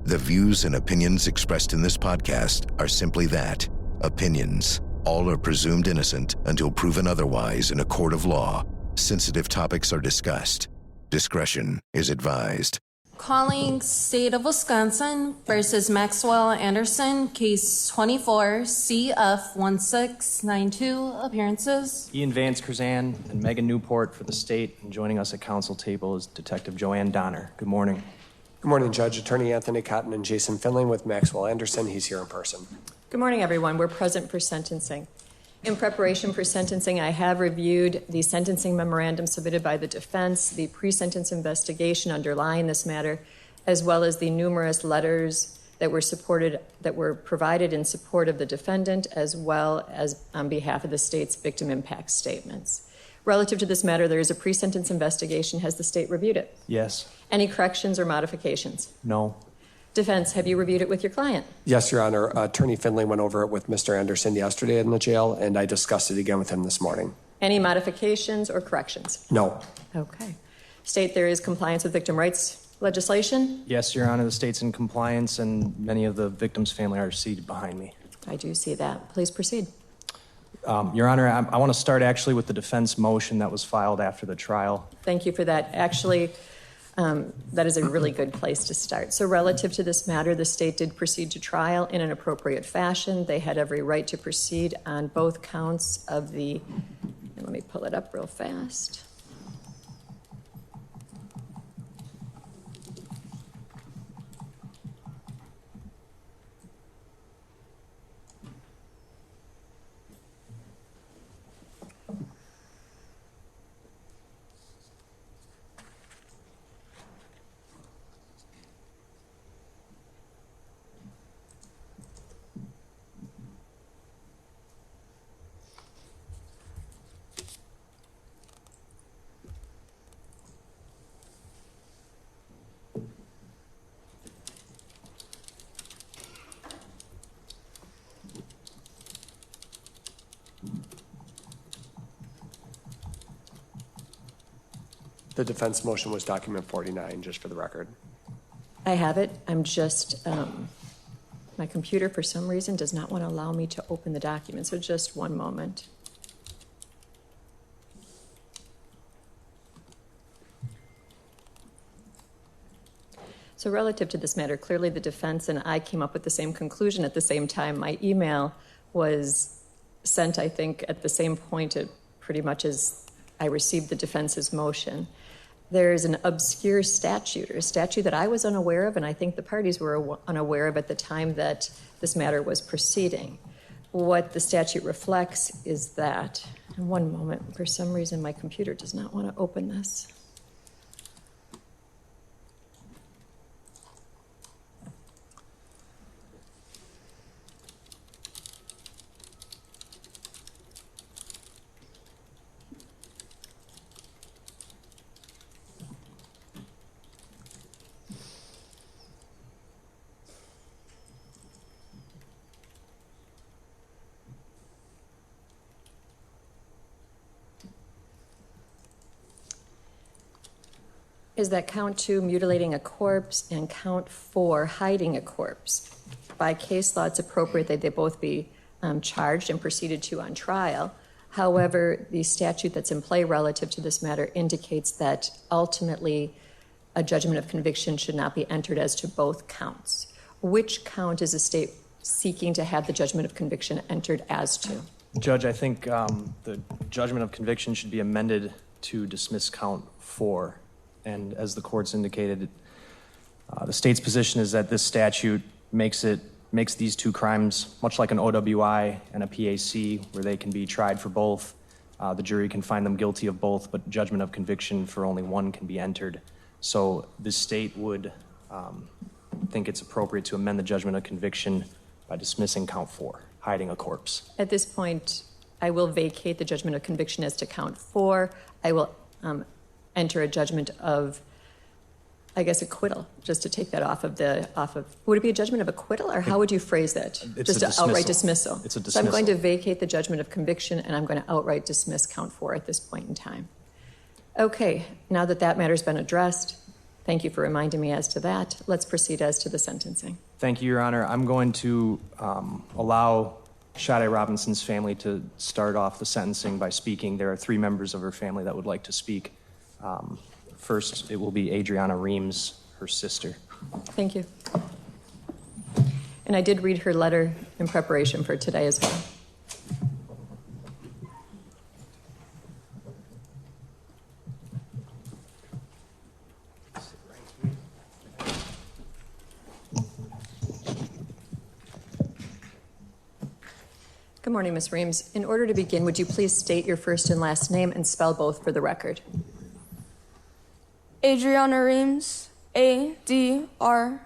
The views and opinions expressed in this podcast are simply that, opinions. All are presumed innocent until proven otherwise in a court of law. Sensitive topics are discussed. Discretion is advised. Calling State of Wisconsin versus Maxwell Anderson, case 24, CF1692, appearances. Ian Vance Curzan and Megan Newport for the state, and joining us at council table is Detective Joanne Donner. Good morning. Good morning, Judge. Attorney Anthony Cotton and Jason Finley with Maxwell Anderson. He's here in person. Good morning, everyone. We're present for sentencing. In preparation for sentencing, I have reviewed the sentencing memorandum submitted by the defense, the pre-sentence investigation underlying this matter, as well as the numerous letters that were provided in support of the defendant, as well as on behalf of the state's victim impact statements. Relative to this matter, there is a pre-sentence investigation. Has the state reviewed it? Yes. Any corrections or modifications? No. Defense, have you reviewed it with your client? Yes, Your Honor. Attorney Finley went over it with Mr. Anderson yesterday in the jail, and I discussed it again with him this morning. Any modifications or corrections? No. Okay. State, there is compliance with victim rights legislation? Yes, Your Honor. The state's in compliance, and many of the victims' family are seated behind me. I do see that. Please proceed. Your Honor, I want to start actually with the defense motion that was filed after the trial. Thank you for that. Actually, that is a really good place to start. So relative to this matter, the state did proceed to trial in an appropriate fashion. They had every right to proceed on both counts of the, let me pull it up real fast. The defense motion was document 49, just for the record. I have it. I'm just, my computer for some reason does not want to allow me to open the document, so just one moment. So relative to this matter, clearly the defense and I came up with the same conclusion at the same time. My email was sent, I think, at the same point pretty much as I received the defense's motion. There's an obscure statute, or a statute that I was unaware of, and I think the parties were unaware of at the time that this matter was proceeding. What the statute reflects is that, and one moment, for some reason my computer does not want to open this. Is that count 2, mutilating a corpse, and count 4, hiding a corpse. By case law, it's appropriate that they both be charged and proceeded to on trial. However, the statute that's in play relative to this matter indicates that ultimately a judgment of conviction should not be entered as to both counts. Which count is the state seeking to have the judgment of conviction entered as to? Judge, I think the judgment of conviction should be amended to dismiss count 4. And as the court's indicated, the state's position is that this statute makes these two crimes much like an OWI and a PAC, where they can be tried for both. The jury can find them guilty of both, but judgment of conviction for only one can be entered. So the state would think it's appropriate to amend the judgment of conviction by dismissing count 4, hiding a corpse. At this point, I will vacate the judgment of conviction as to count 4. I will enter a judgment of, I guess, acquittal, just to take that off of, would it be a judgment of acquittal, or how would you phrase that? It's just an outright dismissal. It's a dismissal. So I'm going to vacate the judgment of conviction, and I'm going to outright dismiss count 4 at this point in time. Okay, now that that matter's been addressed, Thank you for reminding me as to that. Let's proceed as to the sentencing. Thank you, Your Honor. I'm going to allow Sade Robinson's family to start off the sentencing by speaking. There are 3 members of her family that would like to speak. First, it will be Adriana Reams, her sister. Thank you. And I did read her letter in preparation for today as well. Good morning, Ms. Reams. In order to begin, would you please state your first and last name and spell both for the record? Adriana Reams, ADriannaReams.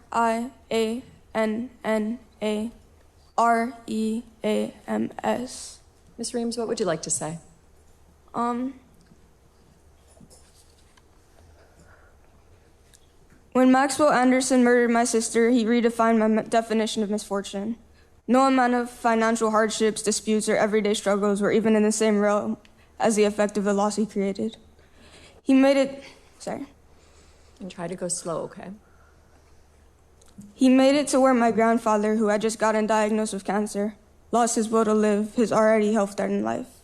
Ms. Reams, what would you like to say? When Maxwell Anderson murdered my sister, he redefined my definition of misfortune. No amount of financial hardships, disputes, or everyday struggles were even in the same realm as the effect of the loss he created. He made it, And try to go slow, okay? He made it to where my grandfather, who had just gotten diagnosed with cancer, lost his will to live his already health-threatened life.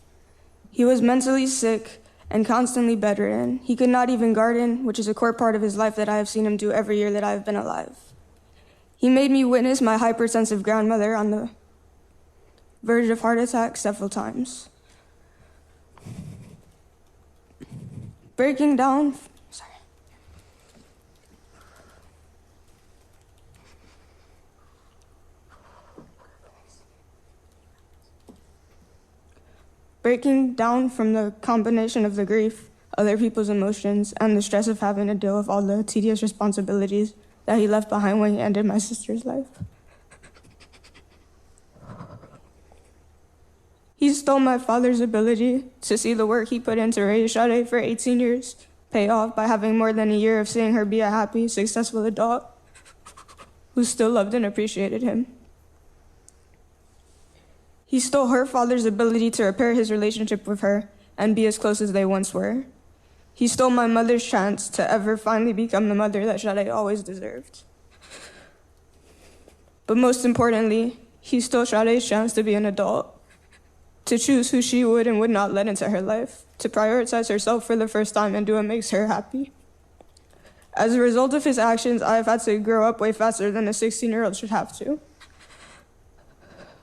He was mentally sick and constantly bedridden. He could not even garden, which is a core part of his life that I have seen him do every year that I have been alive. He made me witness my hypersensitive grandmother on the verge of heart attack several times. Breaking down from the combination of the grief, other people's emotions, and the stress of having to deal with all the tedious responsibilities that he left behind when he ended my sister's life. He stole my father's ability to see the work he put in to raise Sade for 18 years pay off by having more than a year of seeing her be a happy, successful adult who still loved and appreciated him. He stole her father's ability to repair his relationship with her and be as close as they once were. He stole my mother's chance to ever finally become the mother that Sade always deserved. But most importantly, he stole Sade's chance to be an adult, to choose who she would and would not let into her life, to prioritize herself for the first time and do what makes her happy. As a result of his actions, I have had to grow up way faster than a 16-year-old should have to.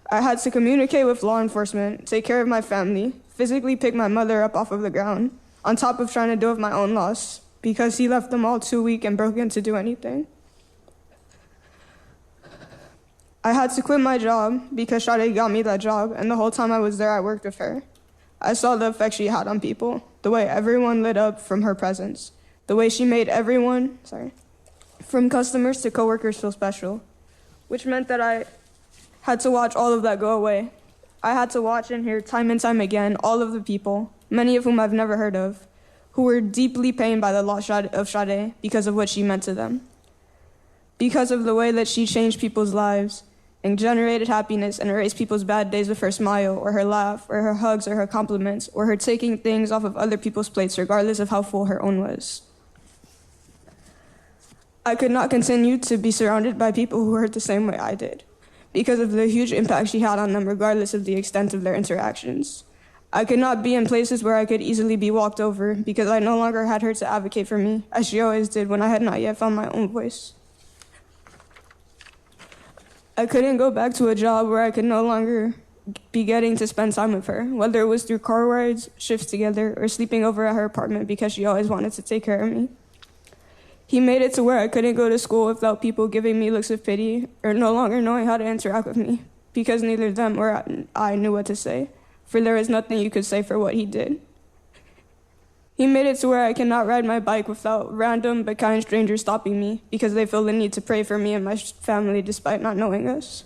I had to communicate with law enforcement, take care of my family, physically pick my mother up off of the ground, on top of trying to deal with my own loss, because he left them all too weak and broken to do anything. I had to quit my job because Sade got me that job, and the whole time I was there, I worked with her. I saw the effect she had on people, the way everyone lit up from her presence, the way she made everyone, from customers to coworkers feel special, which meant that I had to watch all of that go away. I had to watch and hear time and time again all of the people, many of whom I've never heard of, who were deeply pained by the loss of Sade because of what she meant to them. Because of the way that she changed people's lives and generated happiness and erased people's bad days with her smile or her laugh or her hugs or her compliments or her taking things off of other people's plates regardless of how full her own was. I could not continue to be surrounded by people who hurt the same way I did, because of the huge impact she had on them regardless of the extent of their interactions. I could not be in places where I could easily be walked over because I no longer had her to advocate for me, as she always did when I had not yet found my own voice. I couldn't go back to a job where I could no longer be getting to spend time with her, whether it was through car rides, shifts together, or sleeping over at her apartment because she always wanted to take care of me. He made it to where I couldn't go to school without people giving me looks of pity or no longer knowing how to interact with me because neither them or I knew what to say, for there was nothing you could say for what he did. He made it to where I cannot ride my bike without random but kind strangers stopping me because they feel the need to pray for me and my family despite not knowing us.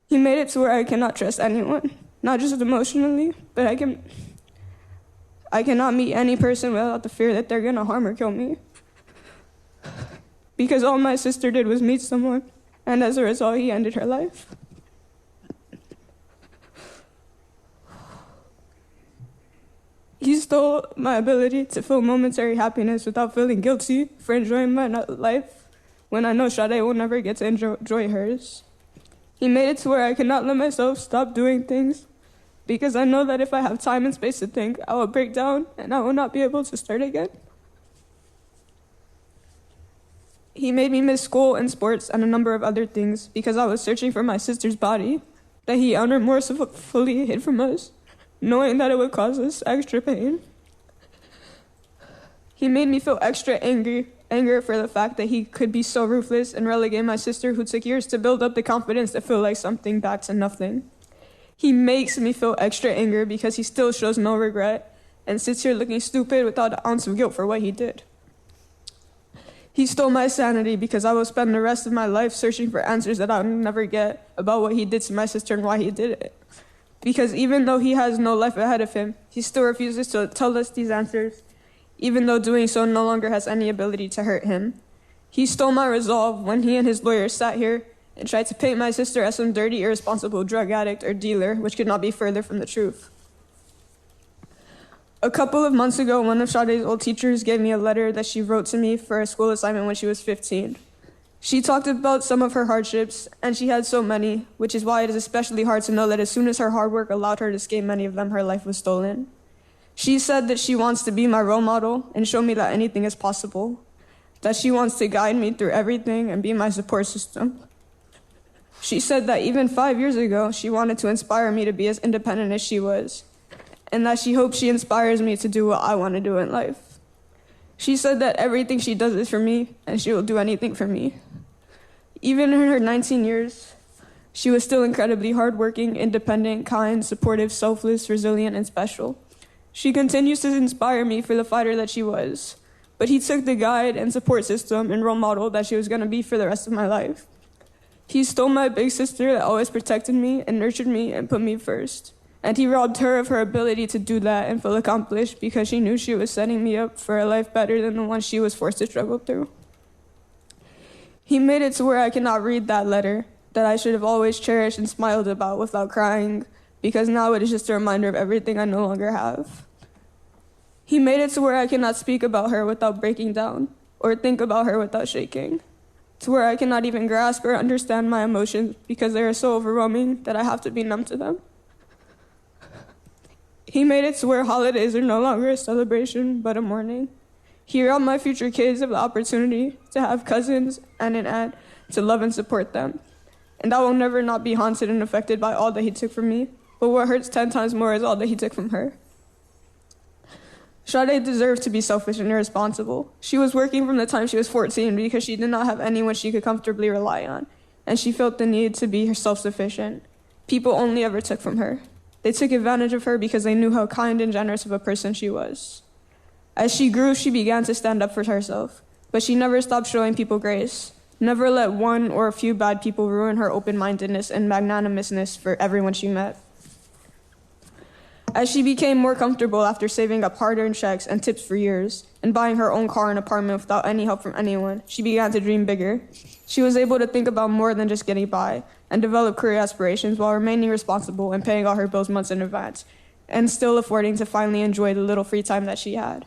He made it to where I cannot trust anyone, not just emotionally, but I cannot meet any person without the fear that they're gonna harm or kill me. Because all my sister did was meet someone, and as a result, he ended her life. He stole my ability to feel momentary happiness without feeling guilty for enjoying my life when I know Sade will never get to enjoy hers. He made it to where I cannot let myself stop doing things because I know that if I have time and space to think, I will break down and I will not be able to start again. He made me miss school and sports and a number of other things because I was searching for my sister's body that he unremorsefully hid from us, knowing that it would cause us extra pain. He made me feel extra anger for the fact that he could be so ruthless and relegate my sister, who took years to build up the confidence to feel like something, back to nothing. He makes me feel extra anger because he still shows no regret and sits here looking stupid without an ounce of guilt for what he did. He stole my sanity because I will spend the rest of my life searching for answers that I'll never get about what he did to my sister and why he did it. Because even though he has no life ahead of him, he still refuses to tell us these answers, even though doing so no longer has any ability to hurt him. He stole my resolve when he and his lawyers sat here and tried to paint my sister as some dirty, irresponsible drug addict or dealer, which could not be further from the truth. A couple of months ago, one of Sade's old teachers gave me a letter that she wrote to me for a school assignment when she was 15. She talked about some of her hardships, and she had so many, which is why it is especially hard to know that as soon as her hard work allowed her to escape many of them, her life was stolen. She said that she wants to be my role model and show me that anything is possible, that she wants to guide me through everything and be my support system. She said that even 5 years ago, she wanted to inspire me to be as independent as she was, and that she hopes she inspires me to do what I want to do in life. She said that everything she does is for me, and she will do anything for me. Even in her 19 years, she was still incredibly hardworking, independent, kind, supportive, selfless, resilient, and special. She continues to inspire me for the fighter that she was, but he took the guide and support system and role model that she was going to be for the rest of my life. He stole my big sister that always protected me and nurtured me and put me first. And he robbed her of her ability to do that and feel accomplished because she knew she was setting me up for a life better than the one she was forced to struggle through. He made it to where I cannot read that letter that I should have always cherished and smiled about without crying, because now it is just a reminder of everything I no longer have. He made it to where I cannot speak about her without breaking down, or think about her without shaking, to where I cannot even grasp or understand my emotions because they are so overwhelming that I have to be numb to them. He made it to where holidays are no longer a celebration, but a mourning. He robbed my future kids of the opportunity to have cousins and an aunt to love and support them. And I will never not be haunted and affected by all that he took from me, but what hurts 10 times more is all that he took from her. Sade deserved to be selfish and irresponsible. She was working from the time she was 14 because she did not have anyone she could comfortably rely on, and she felt the need to be self-sufficient. People only ever took from her. They took advantage of her because they knew how kind and generous of a person she was. As she grew, she began to stand up for herself, but she never stopped showing people grace, never let one or a few bad people ruin her open-mindedness and magnanimousness for everyone she met. As she became more comfortable after saving up hard-earned checks and tips for years and buying her own car and apartment without any help from anyone, she began to dream bigger. She was able to think about more than just getting by and develop career aspirations while remaining responsible and paying all her bills months in advance and still affording to finally enjoy the little free time that she had.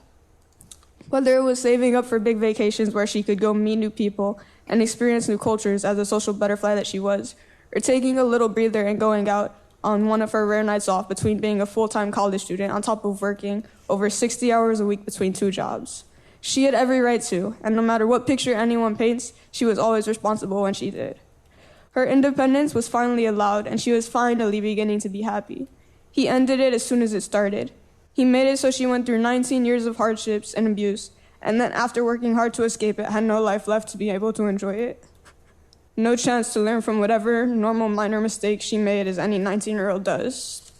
Whether it was saving up for big vacations where she could go meet new people and experience new cultures as a social butterfly that she was, or taking a little breather and going out on one of her rare nights off between being a full-time college student on top of working over 60 hours a week between 2 jobs. She had every right to, and no matter what picture anyone paints, she was always responsible when she did. Her independence was finally allowed, and she was finally beginning to be happy. He ended it as soon as it started. He made it so she went through 19 years of hardships and abuse, and then after working hard to escape it, had no life left to be able to enjoy it. No chance to learn from whatever normal minor mistakes she made as any 19-year-old does.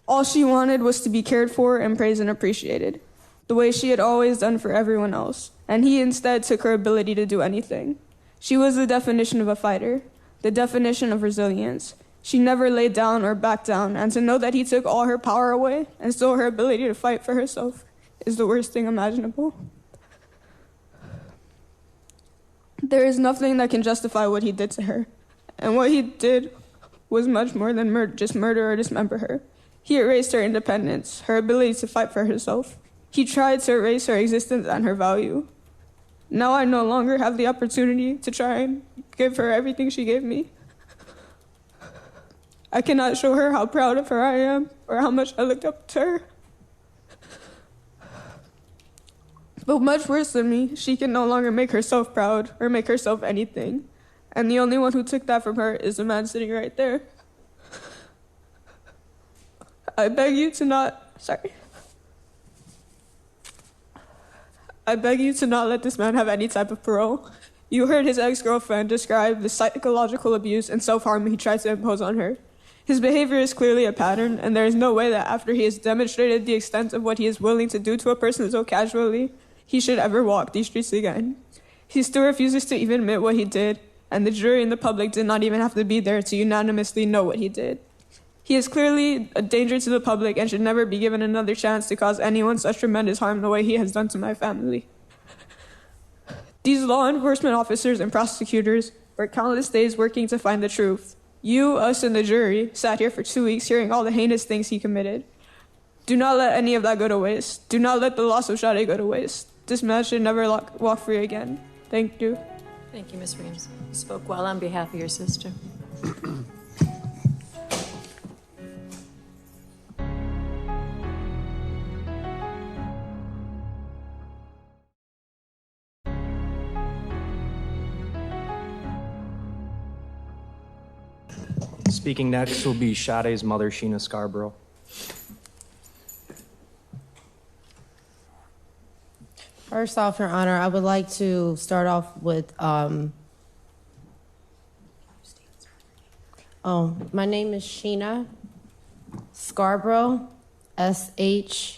All she wanted was to be cared for and praised and appreciated, the way she had always done for everyone else, and he instead took her ability to do anything. She was the definition of a fighter, the definition of resilience. She never laid down or backed down, and to know that he took all her power away and stole her ability to fight for herself is the worst thing imaginable. There is nothing that can justify what he did to her, and what he did was much more than just murder or dismember her. He erased her independence, her ability to fight for herself. He tried to erase her existence and her value. Now I no longer have the opportunity to try and give her everything she gave me. I cannot show her how proud of her I am or how much I looked up to her. But much worse than me, she can no longer make herself proud or make herself anything. And the only one who took that from her is the man sitting right there. I beg you to not let this man have any type of parole. You heard his ex-girlfriend describe the psychological abuse and self-harm he tried to impose on her. His behavior is clearly a pattern, and there is no way that after he has demonstrated the extent of what he is willing to do to a person so casually, he should ever walk these streets again. He still refuses to even admit what he did, and the jury and the public did not even have to be there to unanimously know what he did. He is clearly a danger to the public and should never be given another chance to cause anyone such tremendous harm the way he has done to my family. These law enforcement officers and prosecutors worked countless days working to find the truth. You, us, and the jury sat here for 2 weeks hearing all the heinous things he committed. Do not let any of that go to waste. Do not let the loss of Sade go to waste. This man should never walk free again. Thank you. Thank you, Ms. Reams. You spoke well on behalf of your sister. Speaking next will be Sade's mother, Sheena Scarborough. First off, Your Honor, I would like to start off with, my name is Sheena Scarborough, SHEENA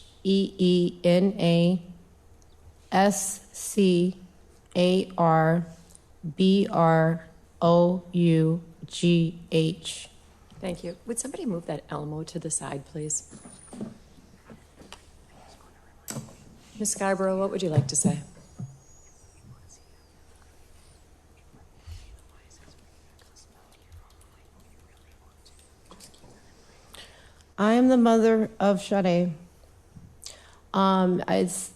Thank you. Would somebody move that Elmo to the side, please? Ms. Scarborough, what would you like to say? I am the mother of Sade. I've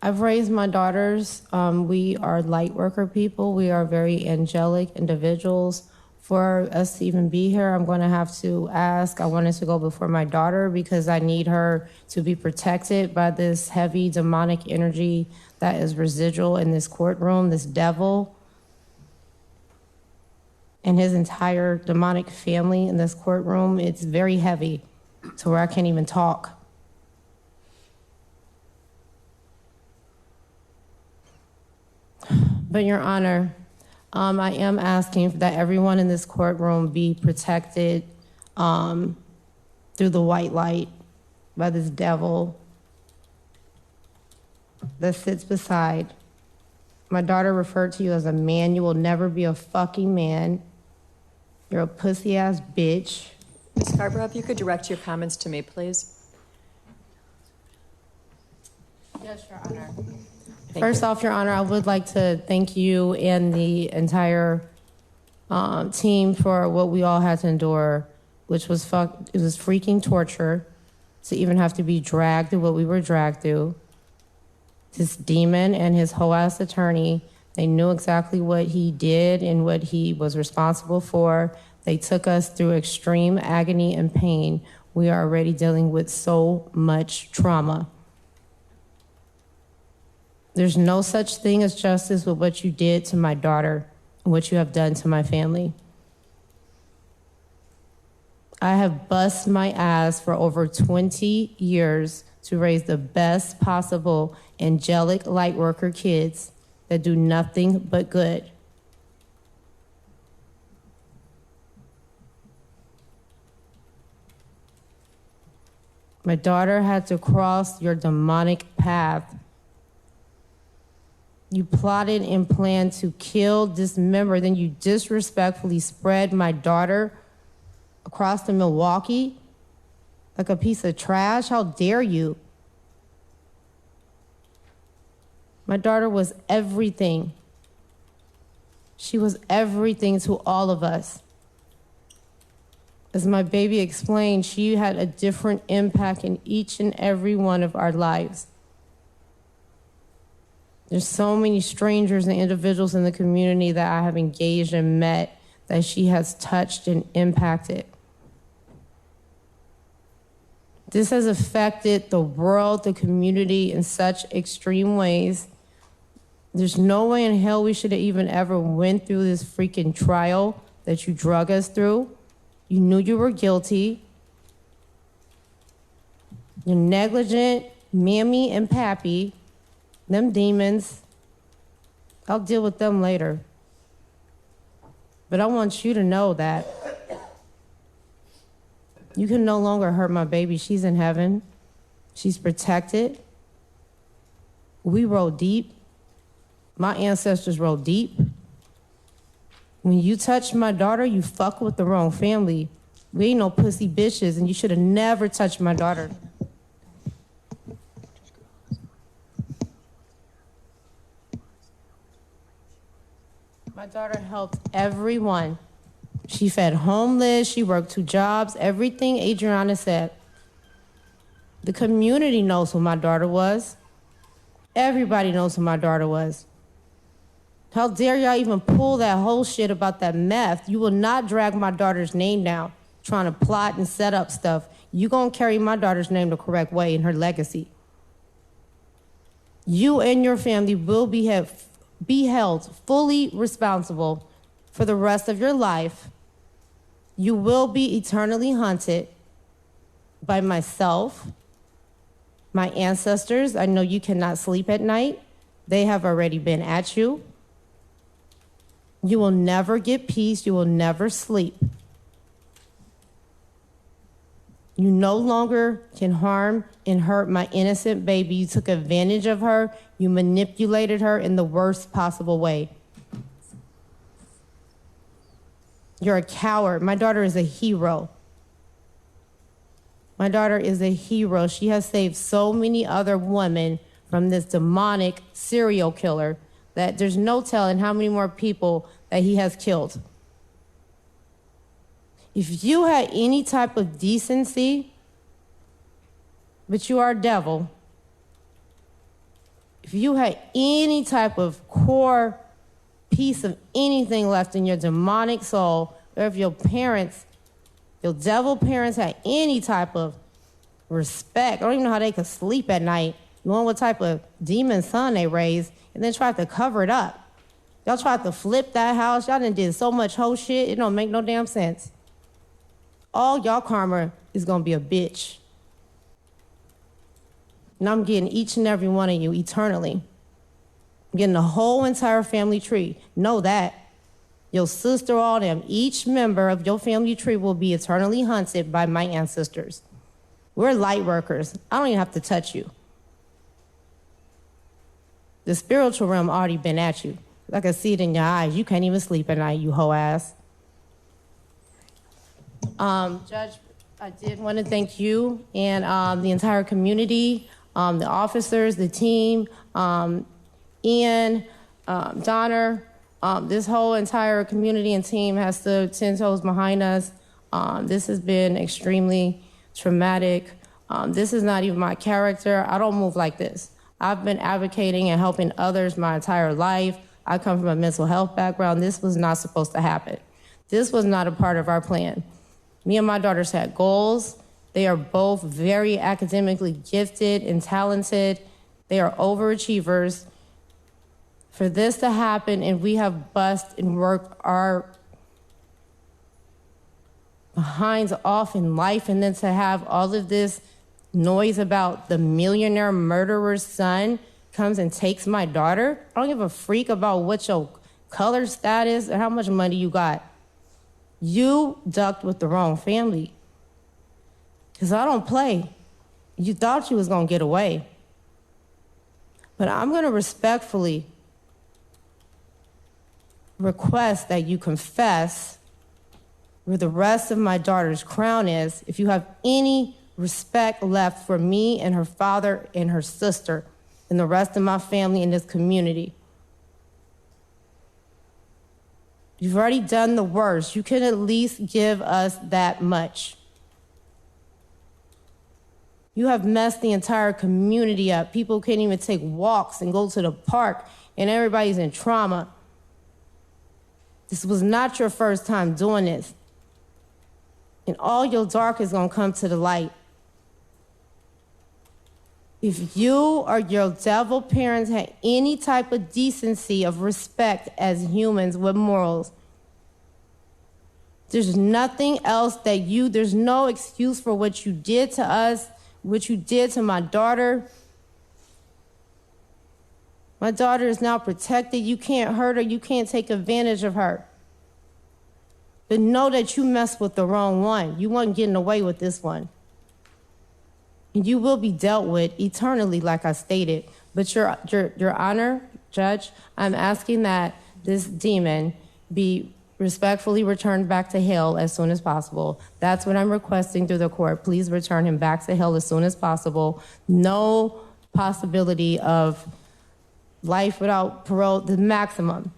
raised my daughters. We are light worker people. We are very angelic individuals. For us to even be here, I'm going to have to ask. I wanted to go before my daughter because I need her to be protected by this heavy demonic energy that is residual in this courtroom, this devil and his entire demonic family in this courtroom. It's very heavy to where I can't even talk. But Your Honor, I am asking that everyone in this courtroom be protected through the white light by this devil that sits beside. My daughter referred to you as a man. You will never be a fucking man. You're a pussy-ass bitch. Ms. Scarborough, if you could direct your comments to me, please. Yes, Your Honor. First off, Your Honor, I would like to thank you and the entire team for what we all had to endure, which was it was freaking torture to even have to be dragged through what we were dragged through. This demon and his whole ass attorney, they knew exactly what he did and what he was responsible for. They took us through extreme agony and pain. We are already dealing with so much trauma. There's no such thing as justice with what you did to my daughter and what you have done to my family. I have bust my ass for over 20 years to raise the best possible angelic light worker kids that do nothing but good. My daughter had to cross your demonic path. You plotted and planned to kill, dismember, then you disrespectfully spread my daughter across the Milwaukee like a piece of trash. How dare you? My daughter was everything. She was everything to all of us. As my baby explained, she had a different impact in each and every one of our lives. There's so many strangers and individuals in the community that I have engaged and met that she has touched and impacted. This has affected the world, the community in such extreme ways. There's no way in hell we should have even ever went through this freaking trial that you drug us through. You knew you were guilty. You're negligent, mammy and pappy, them demons. I'll deal with them later. But I want you to know that you can no longer hurt my baby. She's in heaven. She's protected. We roll deep. My ancestors roll deep. When you touch my daughter, you fuck with the wrong family. We ain't no pussy bitches, and you should have never touched my daughter. My daughter helped everyone. She fed homeless, she worked 2 jobs, everything Adriana said. The community knows who my daughter was. Everybody knows who my daughter was. How dare y'all even pull that whole shit about that meth? You will not drag my daughter's name down, trying to plot and set up stuff. You gonna carry my daughter's name the correct way in her legacy. You and your family will be held fully responsible for the rest of your life. You will be eternally haunted by myself, my ancestors. I know you cannot sleep at night. They have already been at you. You will never get peace. You will never sleep. You no longer can harm and hurt my innocent baby. You took advantage of her. You manipulated her in the worst possible way. You're a coward. My daughter is a hero. My daughter is a hero. She has saved so many other women from this demonic serial killer that there's no telling how many more people that he has killed. If you had any type of decency, but you are a devil, if you had any type of core piece of anything left in your demonic soul, or if your parents, your devil parents had any type of respect, I don't even know how they could sleep at night, knowing what type of demon son they raised, and then tried to cover it up. Y'all tried to flip that house. Y'all done did so much whole shit, it don't make no damn sense. All y'all karma is gonna be a bitch. And I'm getting each and every one of you eternally. I'm getting the whole entire family tree. Know that. Your sister, all them, each member of your family tree will be eternally hunted by my ancestors. We're light workers. I don't even have to touch you. The spiritual realm already been at you. I can see it in your eyes. You can't even sleep at night, you hoe ass. Judge, I did want to thank you and the entire community, the officers, the team, Ian, Donner, this whole entire community and team has stood 10 toes behind us. This has been extremely traumatic. This is not even my character. I don't move like this. I've been advocating and helping others my entire life. I come from a mental health background. This was not supposed to happen. This was not a part of our plan. Me and my daughters had goals. They are both very academically gifted and talented. They are overachievers. For this to happen, and we have bust and worked our behinds off in life, and then to have all of this noise about the millionaire murderer's son comes and takes my daughter. I don't give a freak about what your color status or how much money you got. You ducked with the wrong family. Because I don't play. You thought you was going to get away. But I'm going to respectfully request that you confess where the rest of my daughter's crown is, if you have any respect left for me and her father and her sister and the rest of my family in this community. You've already done the worst. You can at least give us that much. You have messed the entire community up. People can't even take walks and go to the park, and everybody's in trauma. This was not your first time doing this. And all your dark is gonna come to the light. If you or your devil parents had any type of decency of respect as humans with morals, there's nothing else there's no excuse for what you did to us, what you did to my daughter. My daughter is now protected. You can't hurt her. You can't take advantage of her. But know that you messed with the wrong one. You weren't getting away with this one. And you will be dealt with eternally, like I stated. But Your Honor, Judge, I'm asking that this demon be respectfully returned back to hell as soon as possible. That's what I'm requesting through the court. Please return him back to hell as soon as possible. No possibility of life without parole, the maximum.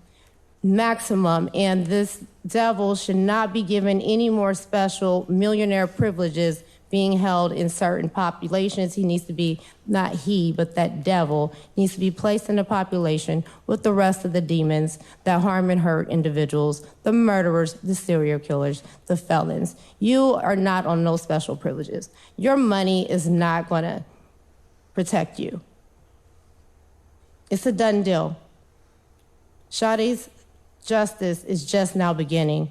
And this devil should not be given any more special millionaire privileges being held in certain populations. He needs to be, not he, but that devil needs to be placed in a population with the rest of the demons that harm and hurt individuals, the murderers, the serial killers, the felons. You are not on no special privileges. Your money is not going to protect you. It's a done deal. Sade's justice is just now beginning.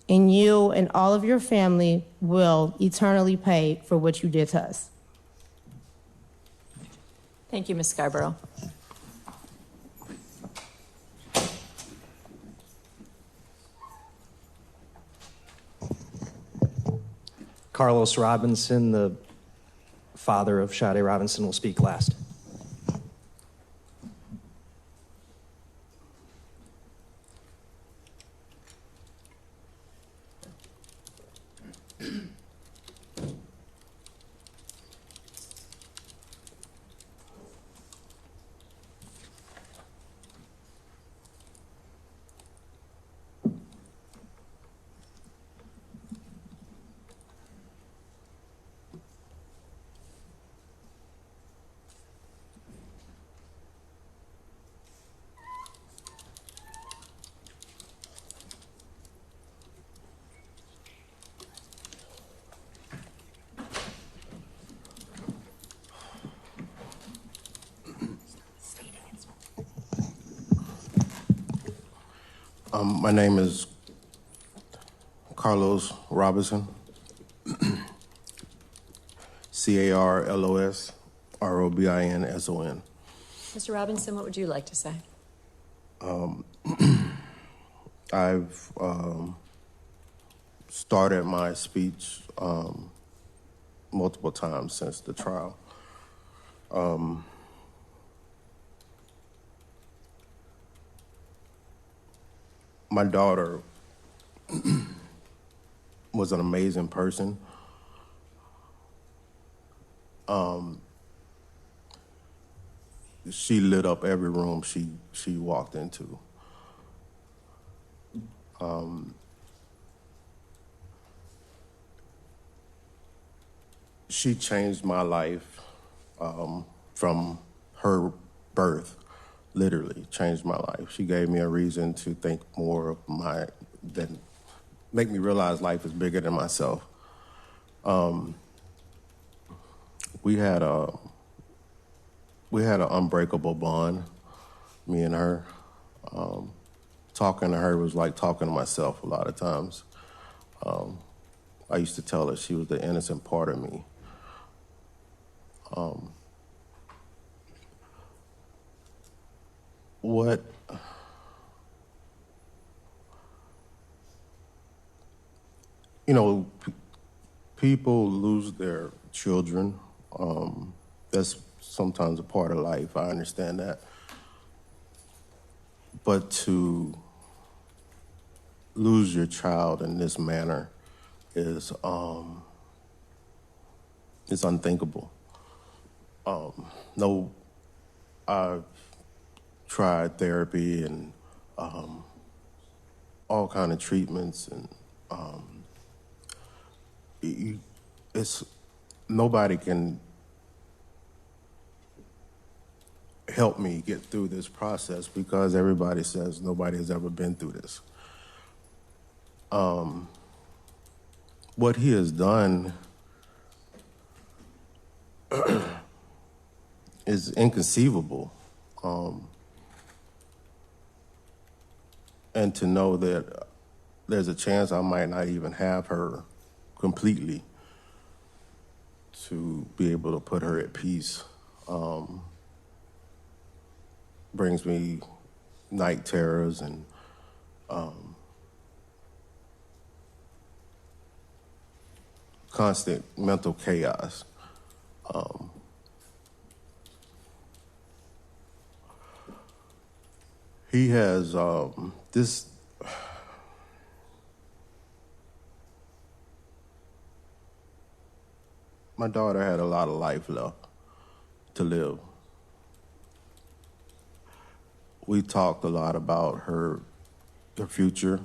And you and all of your family will eternally pay for what you did to us. Thank you, Ms. Scarborough. Carlos Robinson, the father of Sade Robinson, will speak last. My name is Carlos Robinson, Carlos Robinson. Mr. Robinson, what would you like to say? I've started my speech multiple times since the trial. My daughter was an amazing person. She lit up every room she walked into. She changed my life from her birth. Literally changed my life. She gave me a reason to think more of make me realize life is bigger than myself. We had an unbreakable bond, me and her. Talking to her was like talking to myself a lot of times. I used to tell her she was the innocent part of me. People lose their children. That's sometimes a part of life. I understand that. But to lose your child in this manner is unthinkable. I've tried therapy and all all kind of treatments, and it's nobody can help me get through this process because everybody says nobody has ever been through this. What he has done is inconceivable. And to know that there's a chance I might not even have her completely to be able to put her at peace brings me night terrors and constant mental chaos. He has this. My daughter had a lot of life left to live. We talked a lot about her future.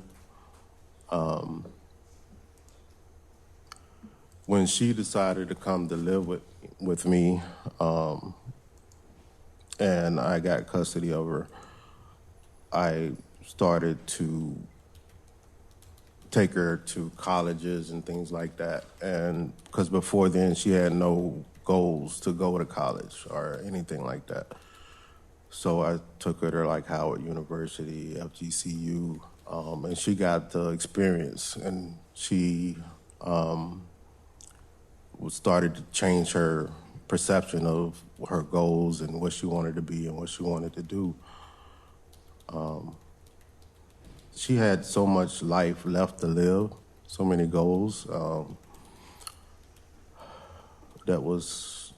When she decided to come to live with me, and I got custody of her, I started to take her to colleges and things like that. And because before then she had no goals to go to college or anything like that. So I took her to like Howard University, FGCU, and she got the experience, and she started to change her perception of her goals and what she wanted to be and what she wanted to do. She had so much life left to live, so many goals that was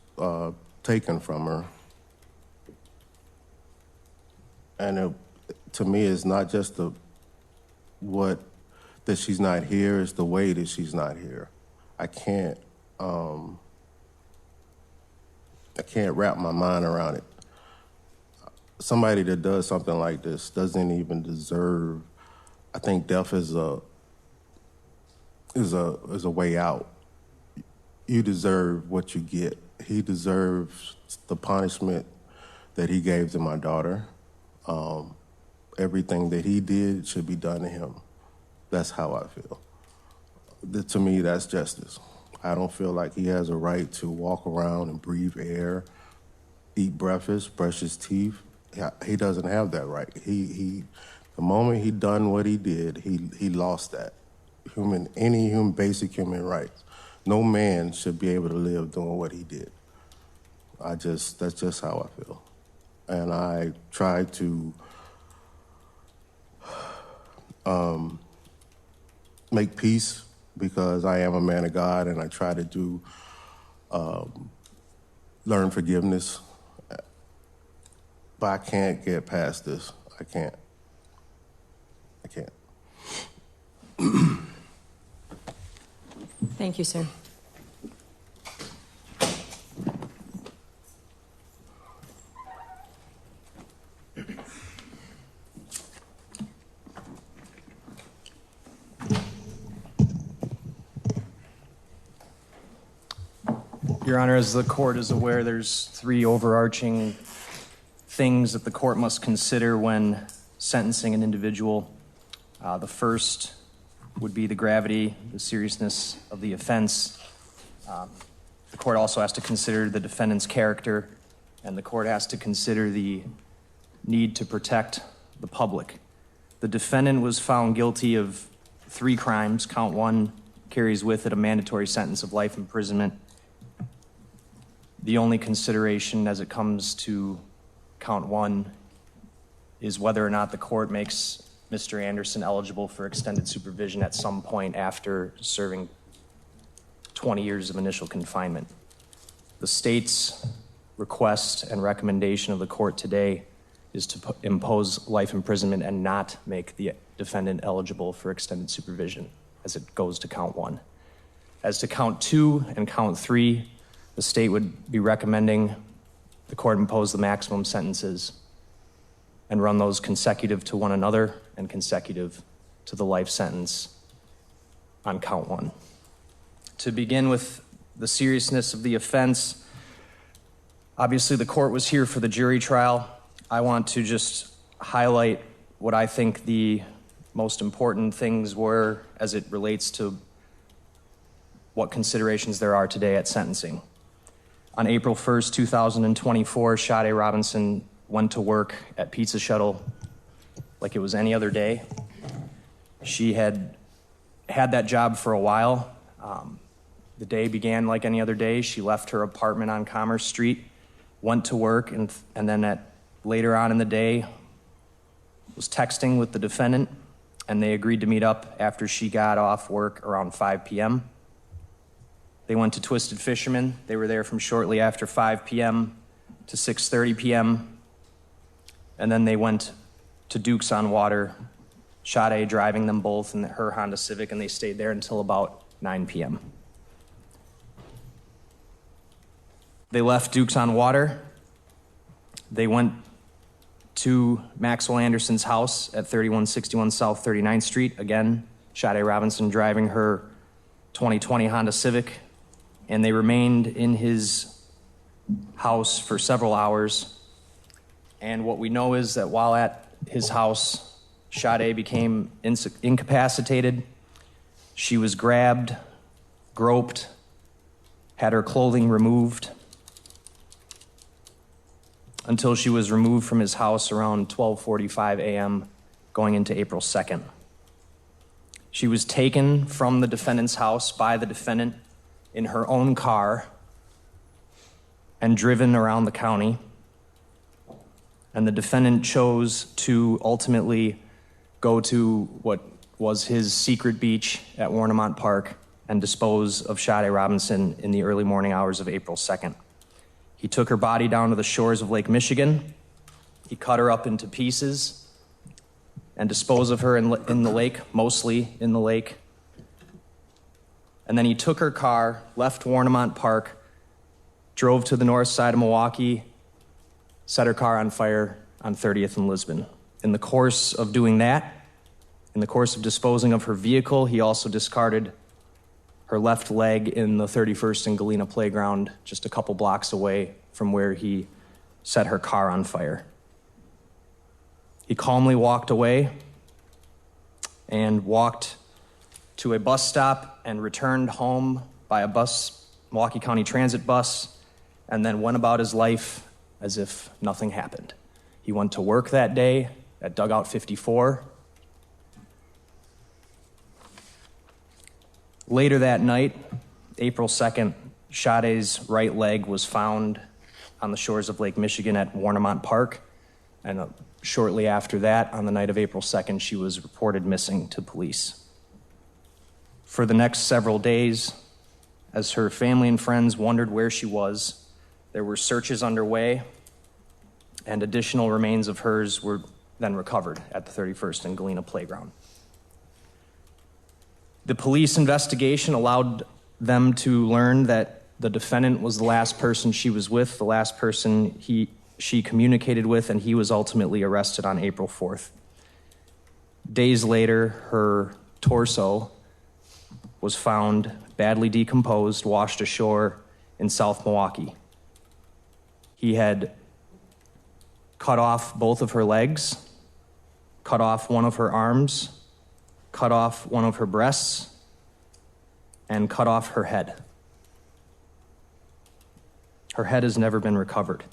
taken from her. And to me, it's not just that she's not here, it's the way that she's not here. I can't wrap my mind around it. Somebody that does something like this doesn't even deserve. I think death is a way out. You deserve what you get. He deserves the punishment that he gave to my daughter. Everything that he did should be done to him. That's how I feel. To me, that's justice. I don't feel like he has a right to walk around and breathe air, eat breakfast, brush his teeth. He doesn't have that right. The moment he done what he did, he lost that. Any basic human rights. No man should be able to live doing what he did. That's just how I feel. And I try to make peace because I am a man of God, and I try to learn forgiveness. But I can't get past this. I can't. Thank you, sir. Your Honor, as the court is aware, there's three overarching things that the court must consider when sentencing an individual. The first would be the gravity, the seriousness of the offense. The court also has to consider the defendant's character, and the court has to consider the need to protect the public. The defendant was found guilty of 3 crimes. Count 1 carries with it a mandatory sentence of life imprisonment. The only consideration as it comes to count 1 is whether or not the court makes Mr. Anderson eligible for extended supervision at some point after serving 20 years of initial confinement. The state's request and recommendation of the court today is to impose life imprisonment and not make the defendant eligible for extended supervision as it goes to count 1. As to count 2 and count 3, the state would be recommending the court impose the maximum sentences and run those consecutive to one another and consecutive to the life sentence on count 1. To begin with the seriousness of the offense, obviously the court was here for the jury trial. I want to just highlight what I think the most important things were as it relates to what considerations there are today at sentencing. On April 1st, 2024, Sade Robinson went to work at Pizza Shuttle like it was any other day. She had that job for a while. The day began like any other day. She left her apartment on Commerce Street, went to work, and then later on in the day was texting with the defendant, and they agreed to meet up after she got off work around 5 p.m. They went to Twisted Fisherman. They were there from shortly after 5 p.m. to 6:30 p.m. And then they went to Duke's on Water, Sade driving them both in her Honda Civic, and they stayed there until about 9 p.m. They left Duke's on Water. They went to Maxwell Anderson's house at 3161 South 39th Street. Again, Sade Robinson driving her 2020 Honda Civic, and they remained in his house for several hours. And what we know is that while at his house, Sade became incapacitated. She was grabbed, groped, had her clothing removed, until she was removed from his house around 12:45 a.m. going into April 2nd. She was taken from the defendant's house by the defendant in her own car and driven around the county. And the defendant chose to ultimately go to what was his secret beach at Warnemont Park and dispose of Sade Robinson in the early morning hours of April 2nd. He took her body down to the shores of Lake Michigan. He cut her up into pieces and disposed of her in the lake, mostly in the lake. And then he took her car, left Warnemont Park, drove to the north side of Milwaukee, set her car on fire on 30th and Lisbon. In the course of doing that, in the course of disposing of her vehicle, he also discarded her left leg in the 31st and Galena playground, just a couple blocks away from where he set her car on fire. He calmly walked away and walked to a bus stop and returned home by a bus, Milwaukee County Transit bus, and then went about his life as if nothing happened. He went to work that day at Dugout 54. Later that night, April 2nd, Sade's right leg was found on the shores of Lake Michigan at Warnemont Park, and shortly after that, on the night of April 2nd, she was reported missing to police. For the next several days, as her family and friends wondered where she was, there were searches underway, and additional remains of hers were then recovered at the 31st and Galena playground. The police investigation allowed them to learn that the defendant was the last person she was with, the last person she communicated with, and he was ultimately arrested on April 4th. Days later, her torso was found badly decomposed, washed ashore in South Milwaukee. He had cut off both of her legs, cut off one of her arms, cut off one of her breasts, and cut off her head. Her head has never been recovered.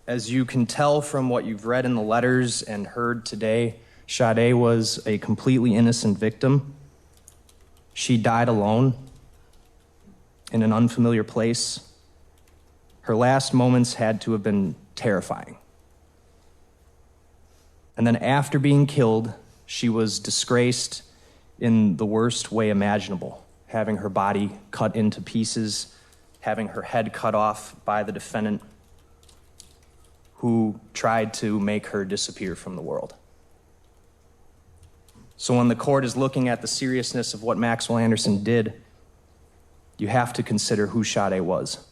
As you can tell from what you've read in the letters and heard today, Sade was a completely innocent victim. She died alone in an unfamiliar place. Her last moments had to have been terrifying. And then after being killed, she was disgraced in the worst way imaginable, having her body cut into pieces, having her head cut off by the defendant who tried to make her disappear from the world. So when the court is looking at the seriousness of what Maxwell Anderson did, you have to consider who Sade was.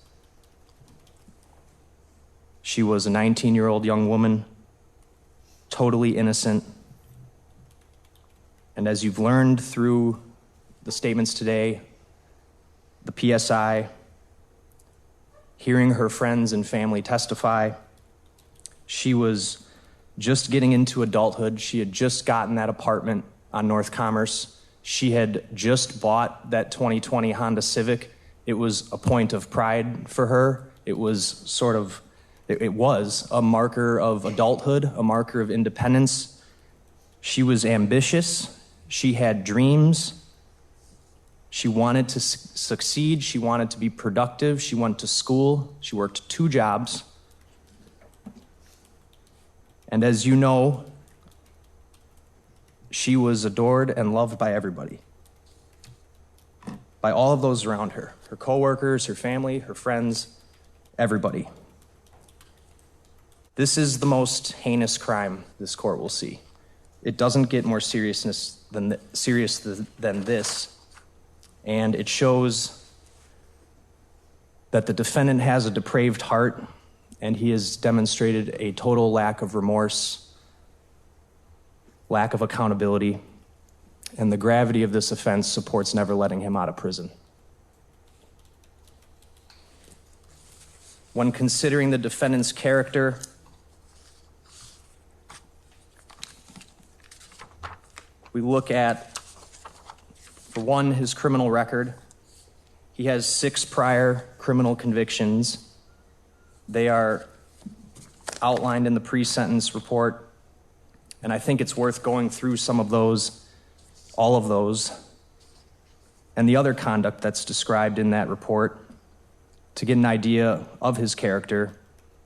She was a 19-year-old young woman, totally innocent. And as you've learned through the statements today, the PSI, hearing her friends and family testify, she was just getting into adulthood. She had just gotten that apartment on North Commerce. She had just bought that 2020 Honda Civic. It was a point of pride for her. It was a marker of adulthood, a marker of independence. She was ambitious. She had dreams. She wanted to succeed. She wanted to be productive. She went to school. She worked 2 jobs. And as you know, she was adored and loved by everybody, by all of those around her, her coworkers, her family, her friends, everybody. This is the most heinous crime this court will see. It doesn't get more serious than this, and it shows that the defendant has a depraved heart, and he has demonstrated a total lack of remorse, lack of accountability, and the gravity of this offense supports never letting him out of prison. When considering the defendant's character, we look at, for one, his criminal record. He has 6 prior criminal convictions. They are outlined in the pre-sentence report, and I think it's worth going through some of those, all of those, and the other conduct that's described in that report to get an idea of his character,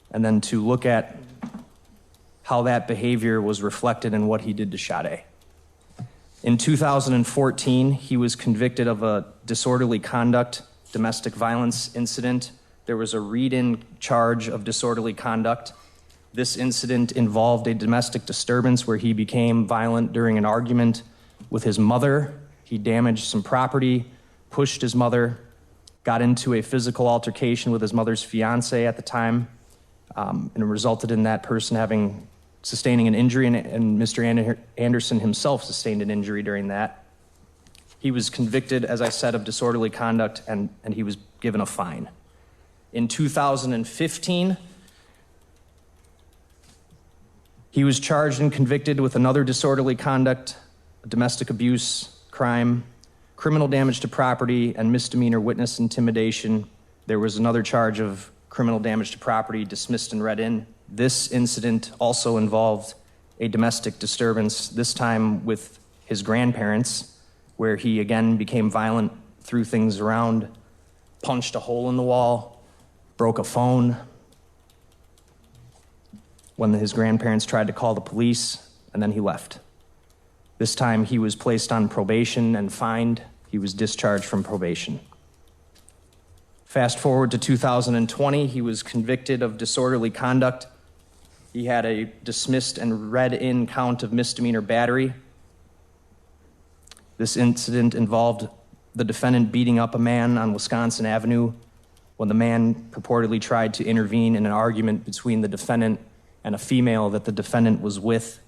and then to look at how that behavior was reflected in what he did to Sade. In 2014, he was convicted of a disorderly conduct, domestic violence incident. There was a read-in charge of disorderly conduct. This incident involved a domestic disturbance where he became violent during an argument with his mother. He damaged some property, pushed his mother, got into a physical altercation with his mother's fiance at the time, and it resulted in that person sustaining an injury, and Mr. Anderson himself sustained an injury during that. He was convicted, as I said, of disorderly conduct, and he was given a fine. In 2015, he was charged and convicted with another disorderly conduct, a domestic abuse crime, criminal damage to property, and misdemeanor witness intimidation. There was another charge of criminal damage to property dismissed and read in. This incident also involved a domestic disturbance, this time with his grandparents, where he again became violent, threw things around, punched a hole in the wall, broke a phone. When his grandparents tried to call the police, and then he left. This time he was placed on probation and fined. He was discharged from probation. Fast forward to 2020, he was convicted of disorderly conduct. He had a dismissed and read-in count of misdemeanor battery. This incident involved the defendant beating up a man on Wisconsin Avenue when the man purportedly tried to intervene in an argument between the defendant and a female that the defendant was with.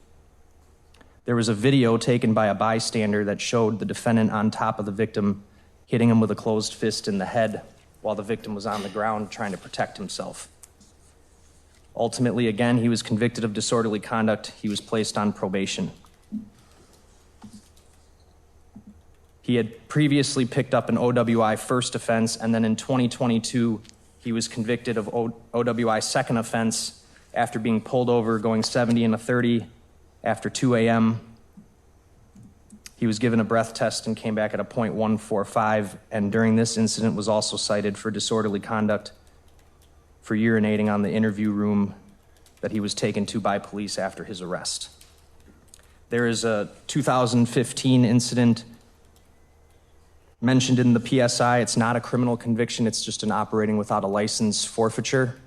There was a video taken by a bystander that showed the defendant on top of the victim, hitting him with a closed fist in the head while the victim was on the ground trying to protect himself. Ultimately, again, he was convicted of disorderly conduct. He was placed on probation. He had previously picked up an OWI first offense, and then in 2022, he was convicted of OWI second offense after being pulled over going 70 and a 30 after 2 a.m. He was given a breath test and came back at a .145, and during this incident was also cited for disorderly conduct for urinating on the interview room that he was taken to by police after his arrest. There is a 2015 incident mentioned in the PSI. It's not a criminal conviction, it's just an operating without a license forfeiture.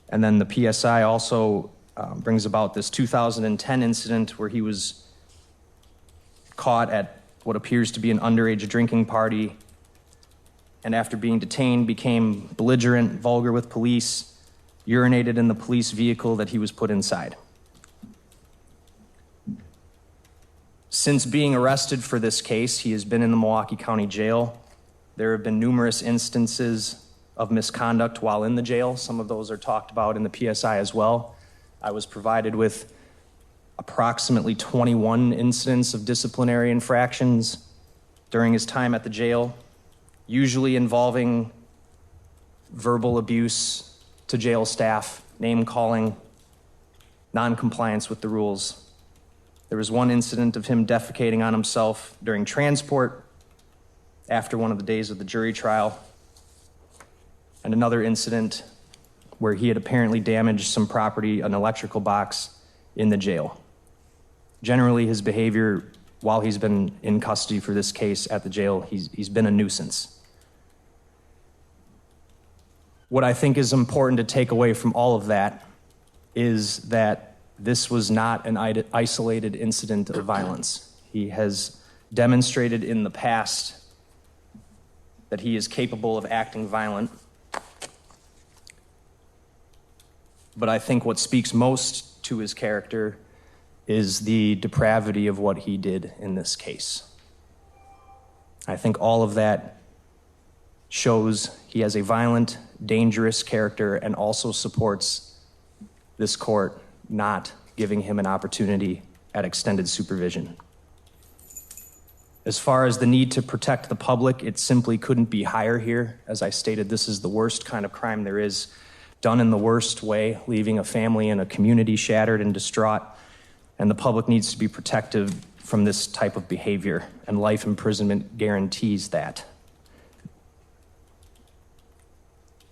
And then the PSI also brings about this 2010 incident where he was caught at what appears to be an underage drinking party, and after being detained became belligerent, vulgar with police, urinated in the police vehicle that he was put inside. Since being arrested for this case, he has been in the Milwaukee County Jail. There have been numerous instances of misconduct while in the jail. Some of those are talked about in the PSI as well. I was provided with approximately 21 incidents of disciplinary infractions during his time at the jail, usually involving verbal abuse to jail staff, name-calling, non-compliance with the rules. There was one incident of him defecating on himself during transport after one of the days of the jury trial, and another incident where he had apparently damaged some property, an electrical box, in the jail. Generally, his behavior while he's been in custody for this case at the jail, he's been a nuisance. What I think is important to take away from all of that is that this was not an isolated incident of violence. He has demonstrated in the past that he is capable of acting violent. But I think what speaks most to his character is the depravity of what he did in this case. I think all of that shows he has a violent, dangerous character and also supports this court not giving him an opportunity at extended supervision. As far as the need to protect the public, it simply couldn't be higher here. As I stated, this is the worst kind of crime there is, done in the worst way, leaving a family and a community shattered and distraught, and the public needs to be protected from this type of behavior, and life imprisonment guarantees that.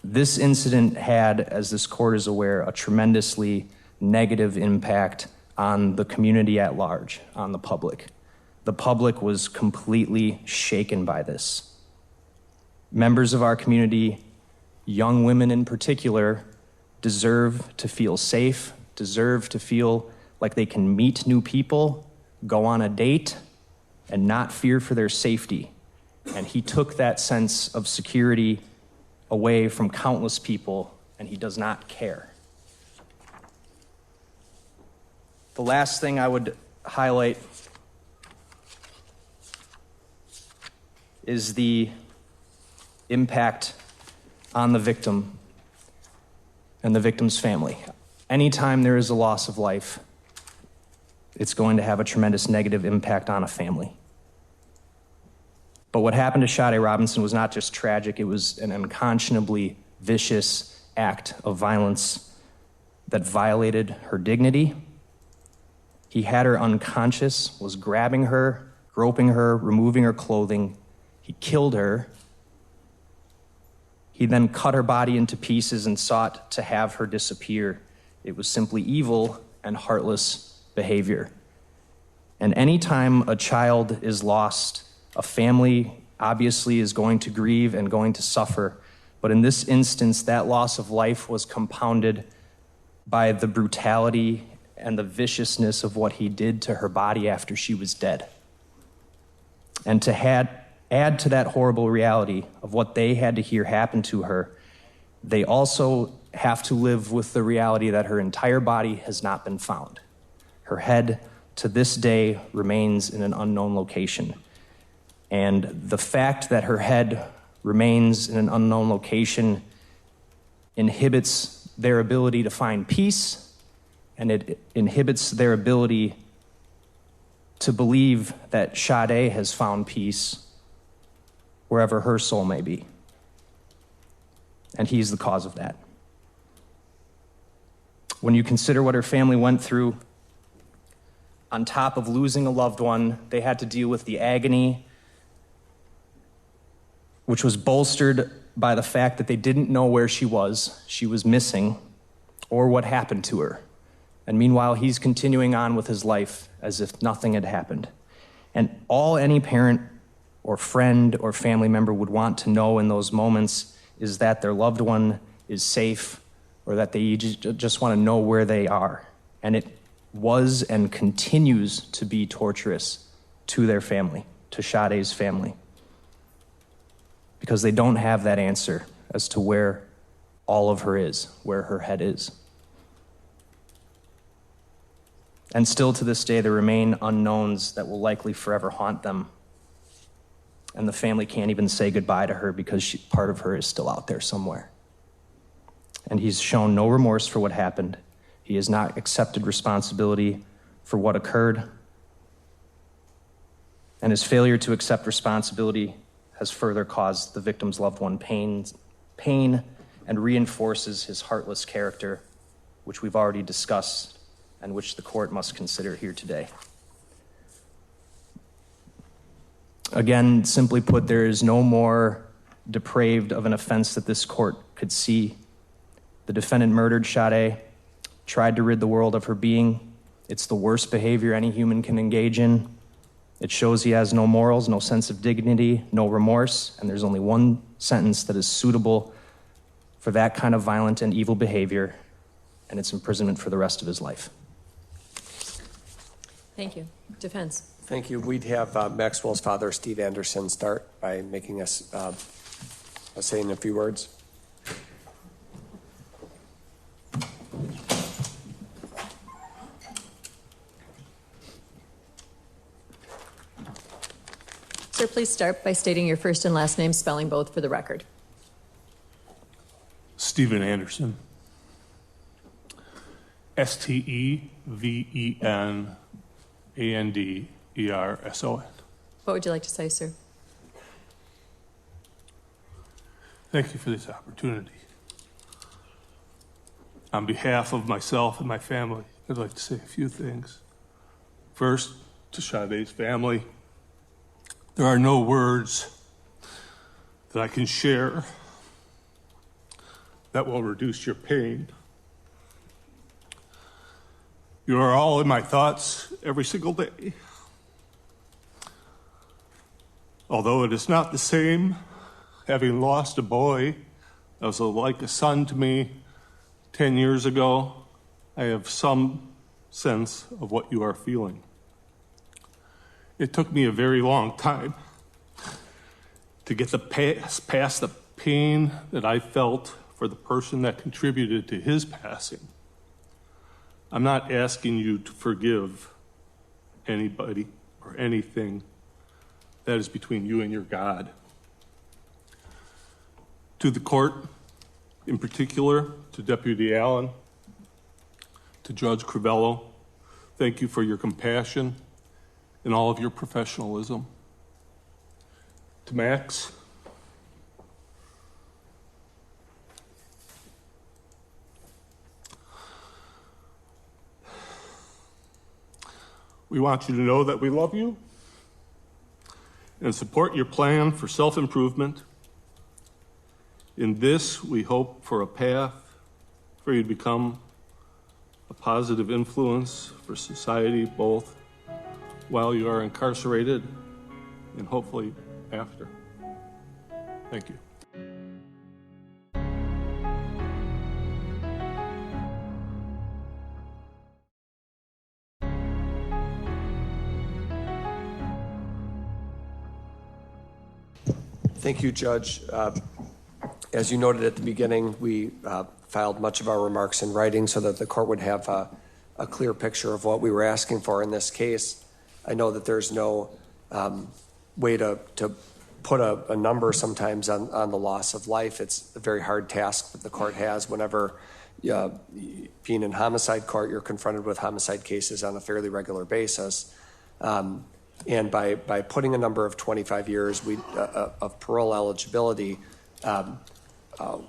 This incident had, as this court is aware, a tremendously negative impact on the community at large, on the public. The public was completely shaken by this. Members of our community, young women in particular, deserve to feel safe, deserve to feel like they can meet new people, go on a date, and not fear for their safety. And he took that sense of security away from countless people, and he does not care. The last thing I would highlight is the impact on the victim and the victim's family. Anytime there is a loss of life, it's going to have a tremendous negative impact on a family. But what happened to Sade Robinson was not just tragic, it was an unconscionably vicious act of violence that violated her dignity. He had her unconscious, was grabbing her, groping her, removing her clothing. He killed her. He then cut her body into pieces and sought to have her disappear. It was simply evil and heartless behavior. And anytime a child is lost, a family obviously is going to grieve and going to suffer. But in this instance, that loss of life was compounded by the brutality and the viciousness of what he did to her body after she was dead. And to add to that horrible reality of what they had to hear happen to her, they also have to live with the reality that her entire body has not been found. Her head, to this day, remains in an unknown location. And the fact that her head remains in an unknown location inhibits their ability to find peace, and it inhibits their ability to believe that Sade has found peace wherever her soul may be. And he's the cause of that. When you consider what her family went through, on top of losing a loved one, they had to deal with the agony, which was bolstered by the fact that they didn't know where she was missing, or what happened to her. And meanwhile, he's continuing on with his life as if nothing had happened. And all any parent or friend or family member would want to know in those moments is that their loved one is safe, or that they just want to know where they are. And it was and continues to be torturous to their family, to Sade's family, because they don't have that answer as to where all of her is, where her head is. And still to this day, there remain unknowns that will likely forever haunt them. And the family can't even say goodbye to her because part of her is still out there somewhere. And he's shown no remorse for what happened. He has not accepted responsibility for what occurred. And his failure to accept responsibility has further caused the victim's loved one pain and reinforces his heartless character, which we've already discussed and which the court must consider here today. Again, simply put, there is no more depraved of an offense that this court could see. The defendant murdered Sade, tried to rid the world of her being. It's the worst behavior any human can engage in. It shows he has no morals, no sense of dignity, no remorse, and there's only one sentence that is suitable for that kind of violent and evil behavior, and it's imprisonment for the rest of his life. Thank you. Defense. Thank you. We'd have Maxwell's father, Steve Anderson, start by making us saying a few words. Sir, please start by stating your first and last name, spelling both for the record. Stephen Anderson. STEVENANDERSON. What would you like to say, sir? Thank you for this opportunity. On behalf of myself and my family, I'd like to say a few things. First, to Sade's family, there are no words that I can share that will reduce your pain. You are all in my thoughts every single day. Although it is not the same, having lost a boy that was like a son to me 10 years ago, I have some sense of what you are feeling. It took me a very long time to get past the pain that I felt for the person that contributed to his passing. I'm not asking you to forgive anybody or anything. That is between you and your God. To the court, in particular, to Deputy Allen, to Judge Crivello, thank you for your compassion and all of your professionalism. To Max, we want you to know that we love you and support your plan for self-improvement. In this, we hope for a path for you to become a positive influence for society, both while you are incarcerated and hopefully after. Thank you. Thank you, Judge. As you noted at the beginning, we filed much of our remarks in writing so that the court would have a clear picture of what we were asking for in this case. I know that there's no way to put a number sometimes on the loss of life. It's a very hard task that the court has whenever being in homicide court, you're confronted with homicide cases on a fairly regular basis. And by putting a number of 25 years of parole eligibility,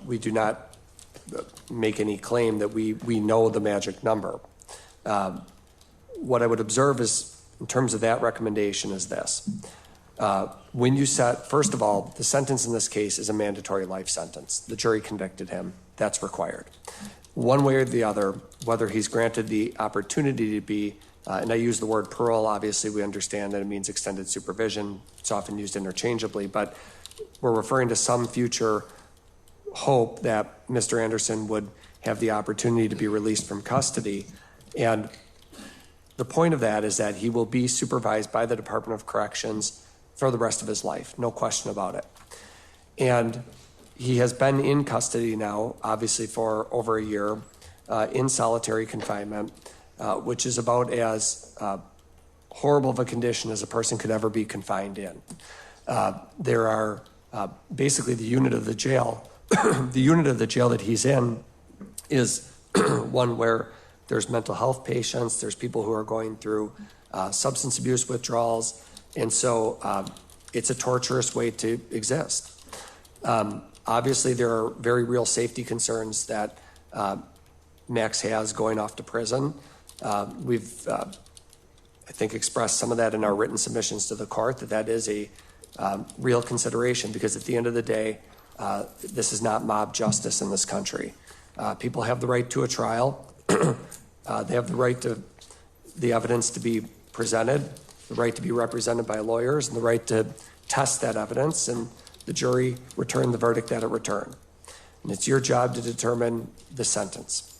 we do not make any claim that we know the magic number. What I would observe is, in terms of that recommendation, is this. When you set, first of all, the sentence in this case is a mandatory life sentence. The jury convicted him. That's required. One way or the other, whether he's granted the opportunity to be, and I use the word parole, obviously we understand that it means extended supervision. It's often used interchangeably, but we're referring to some future hope that Mr. Anderson would have the opportunity to be released from custody. And the point of that is that he will be supervised by the Department of Corrections for the rest of his life, no question about it. And he has been in custody now, obviously for over a year, in solitary confinement. which is about as horrible of a condition as a person could ever be confined in. There are basically the unit of the jail, the unit of the jail that he's in is one where there's mental health patients, there's people who are going through substance abuse withdrawals, and so it's a torturous way to exist. Obviously, there are very real safety concerns that Max has going off to prison. We've, I think, expressed some of that in our written submissions to the court, that is a real consideration, because at the end of the day, this is not mob justice in this country. People have the right to a trial. They have the right to the evidence to be presented, the right to be represented by lawyers, and the right to test that evidence, and the jury returned the verdict that it returned. And it's your job to determine the sentence.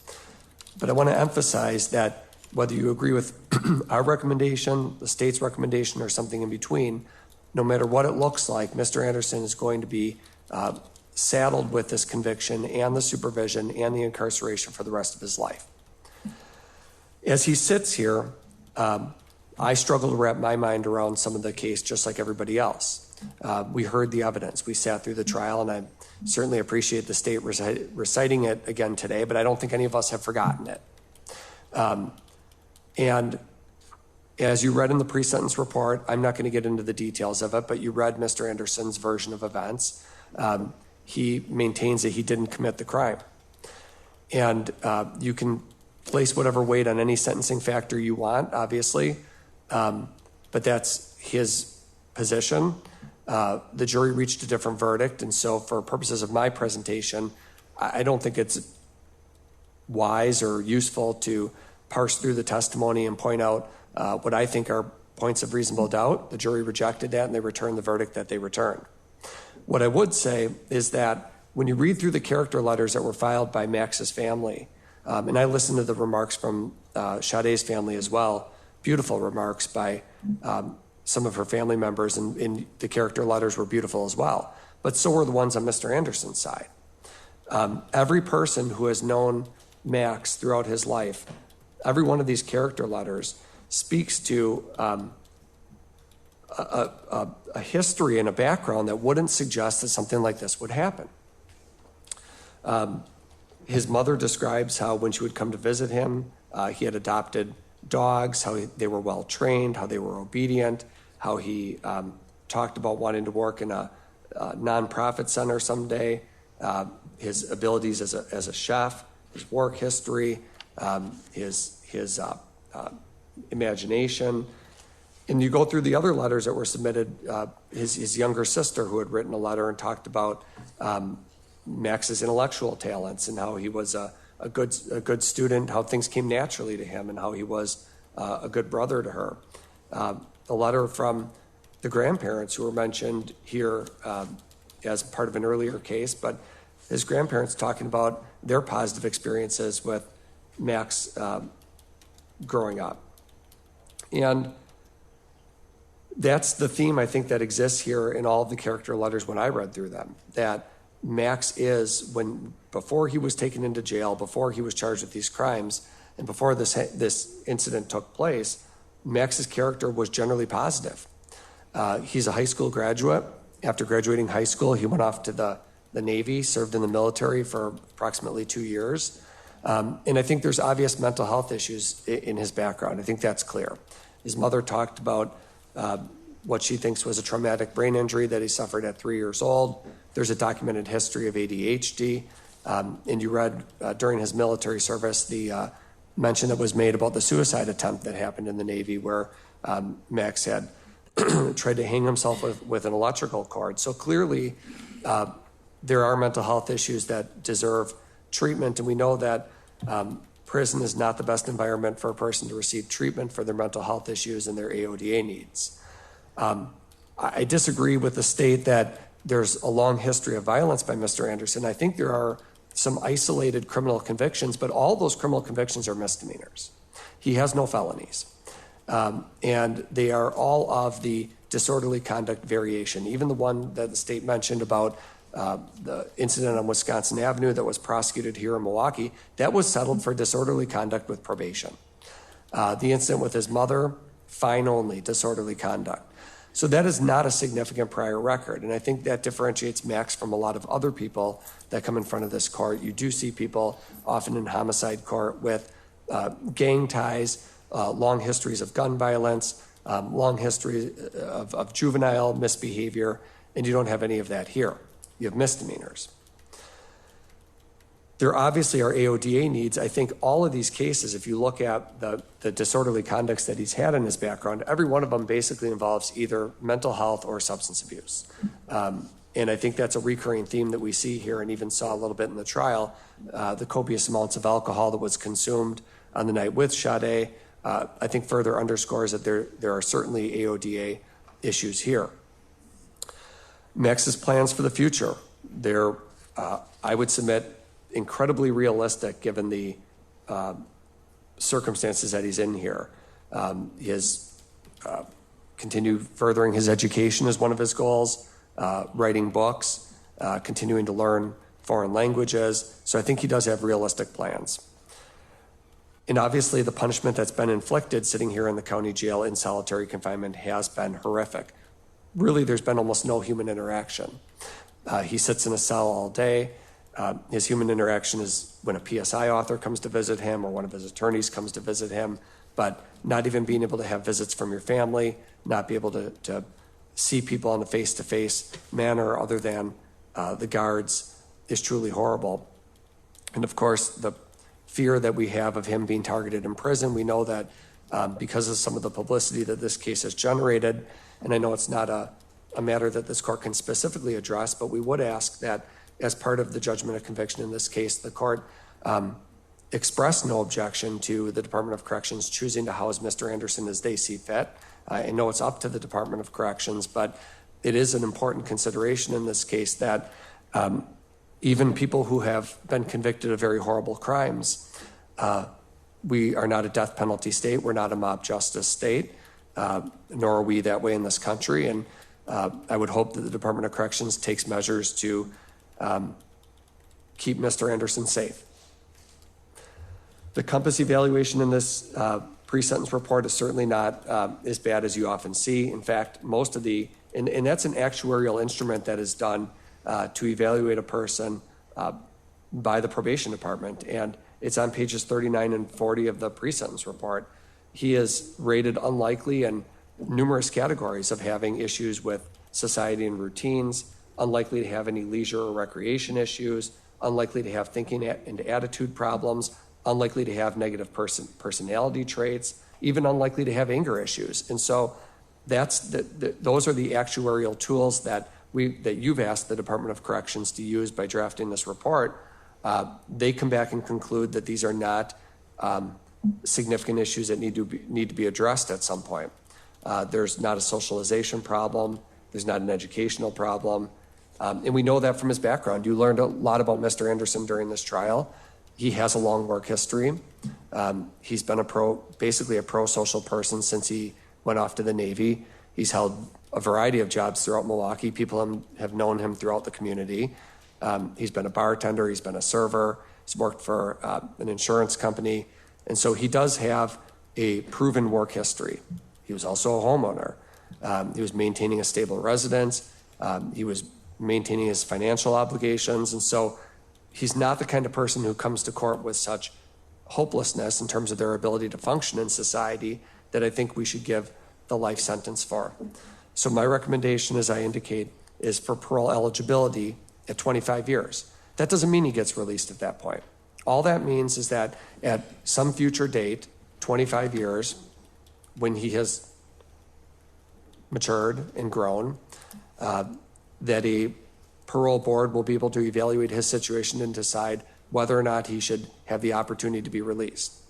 But I want to emphasize that whether you agree with our recommendation, the state's recommendation, or something in between, no matter what it looks like, Mr. Anderson is going to be saddled with this conviction and the supervision and the incarceration for the rest of his life. As he sits here, I struggle to wrap my mind around some of the case just like everybody else. We heard the evidence. We sat through the trial, and I certainly appreciate the state reciting it again today, but I don't think any of us have forgotten it. And as you read in the pre-sentence report, I'm not going to get into the details of it, but you read Mr. Anderson's version of events. He maintains that he didn't commit the crime. And you can place whatever weight on any sentencing factor you want, obviously, but that's his position. The jury reached a different verdict, and so for purposes of my presentation, I don't think it's wise or useful to parse through the testimony and point out what I think are points of reasonable doubt. The jury rejected that, and they returned the verdict that they returned. What I would say is that when you read through the character letters that were filed by Max's family, and I listened to the remarks from Sade's family as well, beautiful remarks by some of her family members, and the character letters were beautiful as well. But so were the ones on Mr. Anderson's side. Every person who has known Max throughout his life, every one of these character letters speaks to a history and a background that wouldn't suggest that something like this would happen. His mother describes how when she would come to visit him, he had adopted dogs, how they were well trained, how they were obedient, how he talked about wanting to work in a nonprofit center someday, his abilities as a chef, his work history, his imagination. And you go through the other letters that were submitted, his younger sister who had written a letter and talked about Max's intellectual talents and how he was a good student, how things came naturally to him, and how he was a good brother to her. A letter from the grandparents who were mentioned here as part of an earlier case, but his grandparents talking about their positive experiences with Max growing up. And that's the theme, I think, that exists here in all of the character letters when I read through them, that Max is, before he was taken into jail, before he was charged with these crimes, and before this incident took place, Max's character was generally positive. He's a high school graduate. After graduating high school, he went off to the Navy, served in the military for approximately 2 years. And I think there's obvious mental health issues in his background. I think that's clear. His mother talked about what she thinks was a traumatic brain injury that he suffered at 3 years old. There's a documented history of ADHD. And you read during his military service the mention that was made about the suicide attempt that happened in the Navy where Max had tried to hang himself with an electrical cord. So clearly there are mental health issues that deserve treatment, and we know that prison is not the best environment for a person to receive treatment for their mental health issues and their AODA needs. I disagree with the state that there's a long history of violence by Mr. Anderson. I think there are some isolated criminal convictions, but all those criminal convictions are misdemeanors. He has no felonies. And they are all of the disorderly conduct variation, even the one that the state mentioned about the incident on Wisconsin Avenue that was prosecuted here in Milwaukee, that was settled for disorderly conduct with probation. The incident with his mother, fine only, disorderly conduct. So that is not a significant prior record. And I think that differentiates Max from a lot of other people that come in front of this court. You do see people often in homicide court with gang ties, long histories of gun violence, long history of juvenile misbehavior, and you don't have any of that here. You have misdemeanors. There obviously are AODA needs. I think all of these cases, if you look at the disorderly conducts that he's had in his background, every one of them basically involves either mental health or substance abuse. And I think that's a recurring theme that we see here and even saw a little bit in the trial. The copious amounts of alcohol that was consumed on the night with Sade, I think further underscores that there are certainly AODA issues here. Max's plans for the future, they're, I would submit, incredibly realistic given the circumstances that he's in here. His continue furthering his education is one of his goals, writing books, continuing to learn foreign languages. So I think he does have realistic plans. And obviously the punishment that's been inflicted sitting here in the county jail in solitary confinement has been horrific. Really, there's been almost no human interaction. He sits in a cell all day. His human interaction is when a PSI author comes to visit him or one of his attorneys comes to visit him, but not even being able to have visits from your family, not be able to see people in a face-to-face manner other than the guards is truly horrible. And of course, the fear that we have of him being targeted in prison, we know that because of some of the publicity that this case has generated, and I know it's not a matter that this court can specifically address, but we would ask that as part of the judgment of conviction in this case, the court expressed no objection to the Department of Corrections choosing to house Mr. Anderson as they see fit. I know it's up to the Department of Corrections, but it is an important consideration in this case that even people who have been convicted of very horrible crimes, we are not a death penalty state, we're not a mob justice state, nor are we that way in this country. And I would hope that the Department of Corrections takes measures to keep Mr. Anderson safe. The compass evaluation in this pre-sentence report is certainly not as bad as you often see. In fact, most of and that's an actuarial instrument that is done to evaluate a person by the probation department. And it's on pages 39 and 40 of the pre-sentence report. He is rated unlikely in numerous categories of having issues with society and routines, unlikely to have any leisure or recreation issues, unlikely to have thinking and attitude problems, unlikely to have negative personality traits, even unlikely to have anger issues. And so those are the actuarial tools that you've asked the Department of Corrections to use by drafting this report. They come back and conclude that these are not significant issues that need to be addressed at some point. There's not a socialization problem. There's not an educational problem. And we know that from his background. You learned a lot about Mr. Anderson during this trial. He has a long work history. He's been basically a pro-social person since he went off to the Navy. He's held a variety of jobs throughout Milwaukee. People have known him throughout the community. He's been a bartender. He's been a server. He's worked for an insurance company. And so he does have a proven work history. He was also a homeowner. He was maintaining a stable residence. He was maintaining his financial obligations. And so he's not the kind of person who comes to court with such hopelessness in terms of their ability to function in society that I think we should give the life sentence for. So my recommendation, as I indicate, is for parole eligibility at 25 years. That doesn't mean he gets released at that point. All that means is that at some future date, 25 years, when he has matured and grown, that a parole board will be able to evaluate his situation and decide whether or not he should have the opportunity to be released.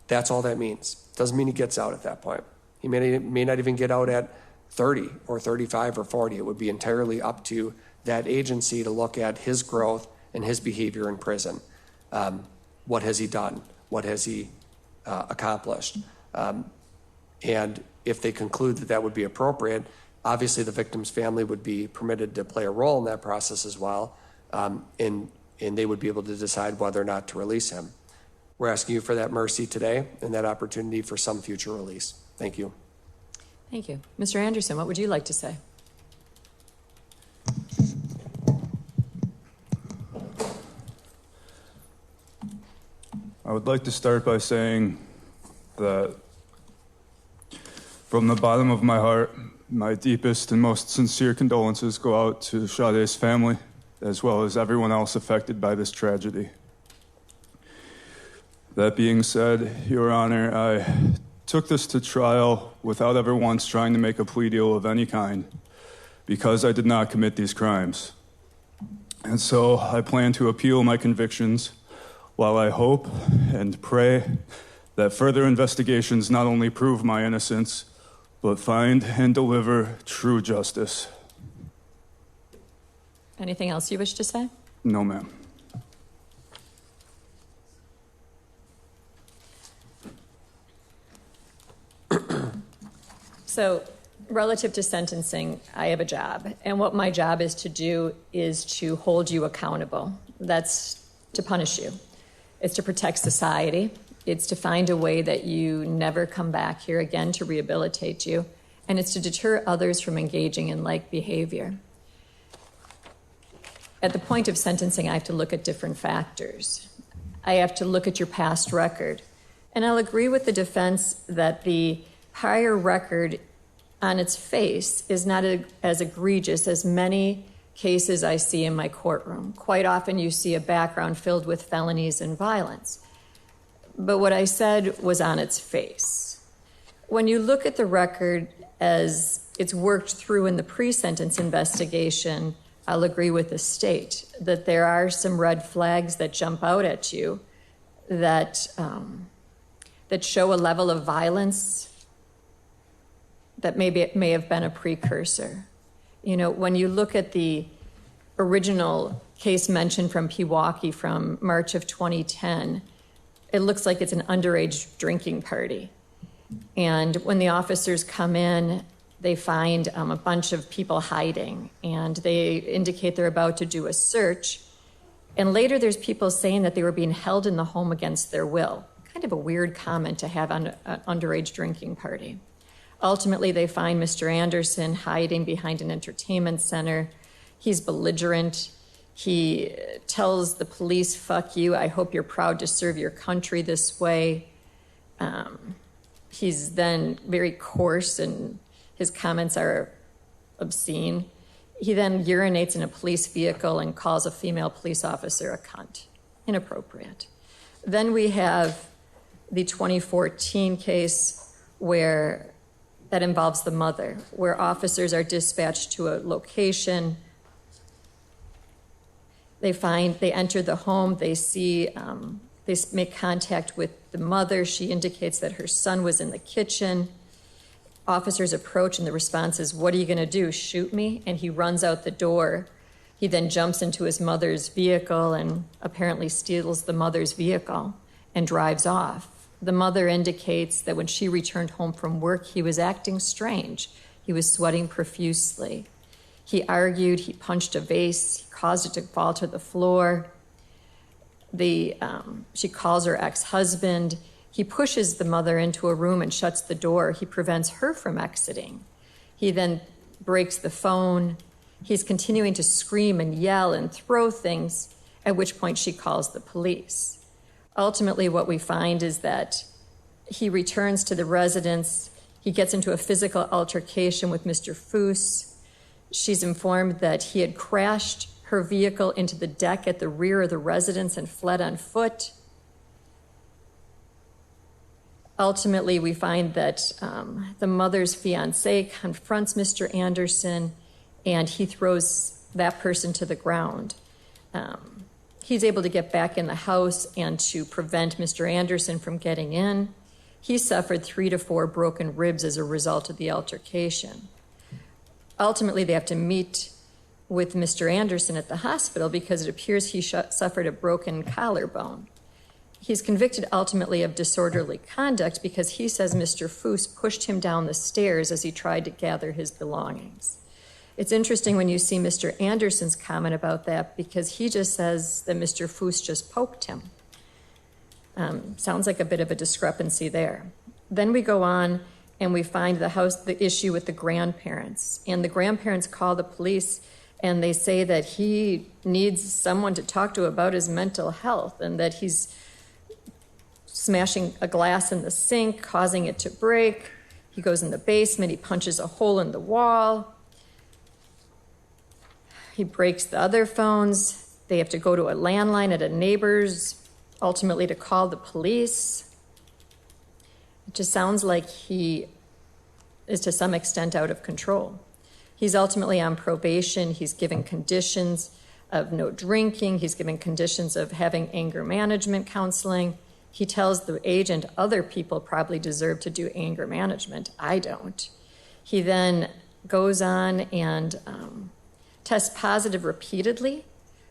That's all that means. Doesn't mean he gets out at that point. He may not even get out at 30 or 35 or 40. It would be entirely up to that agency to look at his growth and his behavior in prison. What has he done? What has he accomplished? And if they conclude that that would be appropriate, obviously the victim's family would be permitted to play a role in that process as well, and they would be able to decide whether or not to release him. We're asking you for that mercy today and that opportunity for some future release. Thank you. Thank you. Mr. Anderson, what would you like to say? I would like to start by saying that from the bottom of my heart, my deepest and most sincere condolences go out to Sade's family, as well as everyone else affected by this tragedy. That being said, Your Honor, I took this to trial without ever once trying to make a plea deal of any kind, because I did not commit these crimes. And so I plan to appeal my convictions while I hope and pray that further investigations not only prove my innocence, but find and deliver true justice. Anything else you wish to say? No, ma'am. So, relative to sentencing, I have a job. And what my job is to do is to hold you accountable. That's to punish you. It's to protect society. It's to find a way that you never come back here again, to rehabilitate you. And it's to deter others from engaging in like behavior. At the point of sentencing, I have to look at different factors. I have to look at your past record. And I'll agree with the defense that the prior record on its face is not as egregious as many cases I see in my courtroom. Quite often you see a background filled with felonies and violence. But what I said was on its face. When you look at the record as it's worked through in the pre-sentence investigation, I'll agree with the state that there are some red flags that jump out at you that show a level of violence that maybe it may have been a precursor. You know, when you look at the original case mentioned from Pewaukee from March of 2010, it looks like it's an underage drinking party. And when the officers come in, they find a bunch of people hiding, and they indicate they're about to do a search. And later there's people saying that they were being held in the home against their will. Kind of a weird comment to have on an underage drinking party. Ultimately, they find Mr. Anderson hiding behind an entertainment center. He's belligerent. He tells the police, "Fuck you, I hope you're proud to serve your country this way." He's then very coarse, and his comments are obscene. He then urinates in a police vehicle and calls a female police officer a cunt. Inappropriate. Then we have the 2014 case that involves the mother, where officers are dispatched to a location. They enter the home, they see, they make contact with the mother. She indicates that her son was in the kitchen. Officers approach, and the response is, "What are you gonna do, shoot me?" And he runs out the door. He then jumps into his mother's vehicle and apparently steals the mother's vehicle and drives off. The mother indicates that when she returned home from work, he was acting strange. He was sweating profusely. He argued, he punched a vase, he caused it to fall to the floor. She calls her ex-husband. He pushes the mother into a room and shuts the door. He prevents her from exiting. He then breaks the phone. He's continuing to scream and yell and throw things, at which point she calls the police. Ultimately, what we find is that he returns to the residence. He gets into a physical altercation with Mr. Foos. She's informed that he had crashed her vehicle into the deck at the rear of the residence and fled on foot. Ultimately, we find that the mother's fiancé confronts Mr. Anderson, and he throws that person to the ground. He's able to get back in the house and to prevent Mr. Anderson from getting in. He suffered 3 to 4 broken ribs as a result of the altercation. Ultimately, they have to meet with Mr. Anderson at the hospital because it appears he suffered a broken collarbone. He's convicted ultimately of disorderly conduct because he says Mr. Foos pushed him down the stairs as he tried to gather his belongings. It's interesting when you see Mr. Anderson's comment about that because he just says that Mr. Foos just poked him. Sounds like a bit of a discrepancy there. Then we go on and we find the issue with the grandparents. And the grandparents call the police and they say that he needs someone to talk to about his mental health and that he's smashing a glass in the sink, causing it to break. He goes in the basement, he punches a hole in the wall. He breaks the other phones. They have to go to a landline at a neighbor's, ultimately to call the police. It just sounds like he is to some extent out of control. He's ultimately on probation. He's given conditions of no drinking. He's given conditions of having anger management counseling. He tells the agent other people probably deserve to do anger management. I don't. He then goes on and tests positive repeatedly.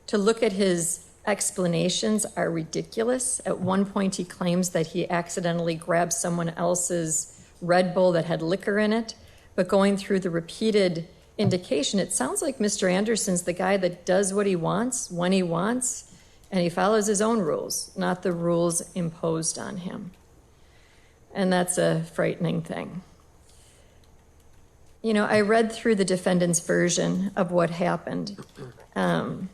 To look at his explanations are ridiculous. At one point, he claims that he accidentally grabbed someone else's Red Bull that had liquor in it. But going through the repeated indication, it sounds like Mr. Anderson's the guy that does what he wants, when he wants, and he follows his own rules, not the rules imposed on him. And that's a frightening thing. You know, I read through the defendant's version of what happened. And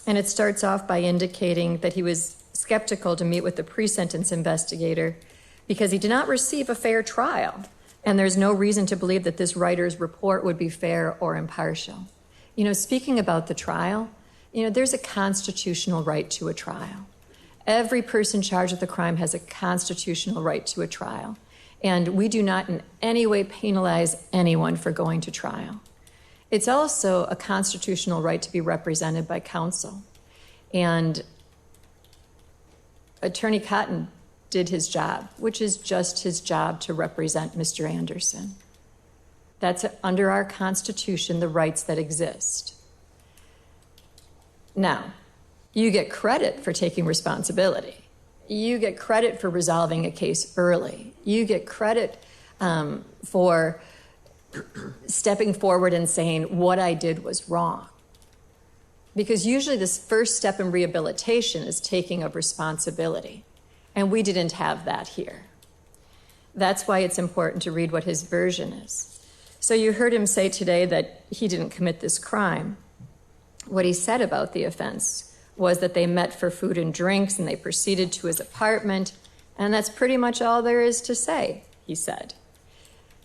it starts off by indicating that he was skeptical to meet with the pre-sentence investigator because he did not receive a fair trial. And there's no reason to believe that this writer's report would be fair or impartial. You know, speaking about the trial, you know, there's a constitutional right to a trial. Every person charged with a crime has a constitutional right to a trial. And we do not in any way penalize anyone for going to trial. It's also a constitutional right to be represented by counsel. And Attorney Cotton did his job, which is just his job to represent Mr. Anderson. That's under our Constitution, the rights that exist. Now, you get credit for taking responsibility. You get credit for resolving a case early. You get credit for stepping forward and saying, what I did was wrong. Because usually this first step in rehabilitation is taking of responsibility. And we didn't have that here. That's why it's important to read what his version is. So you heard him say today that he didn't commit this crime. What he said about the offense was that they met for food and drinks and they proceeded to his apartment, and that's pretty much all there is to say, he said.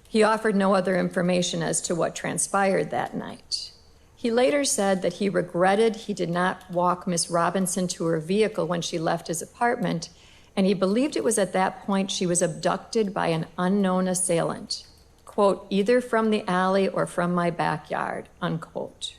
He offered no other information as to what transpired that night. He later said that he regretted he did not walk Miss Robinson to her vehicle when she left his apartment, and he believed it was at that point she was abducted by an unknown assailant, quote, either from the alley or from my backyard, unquote.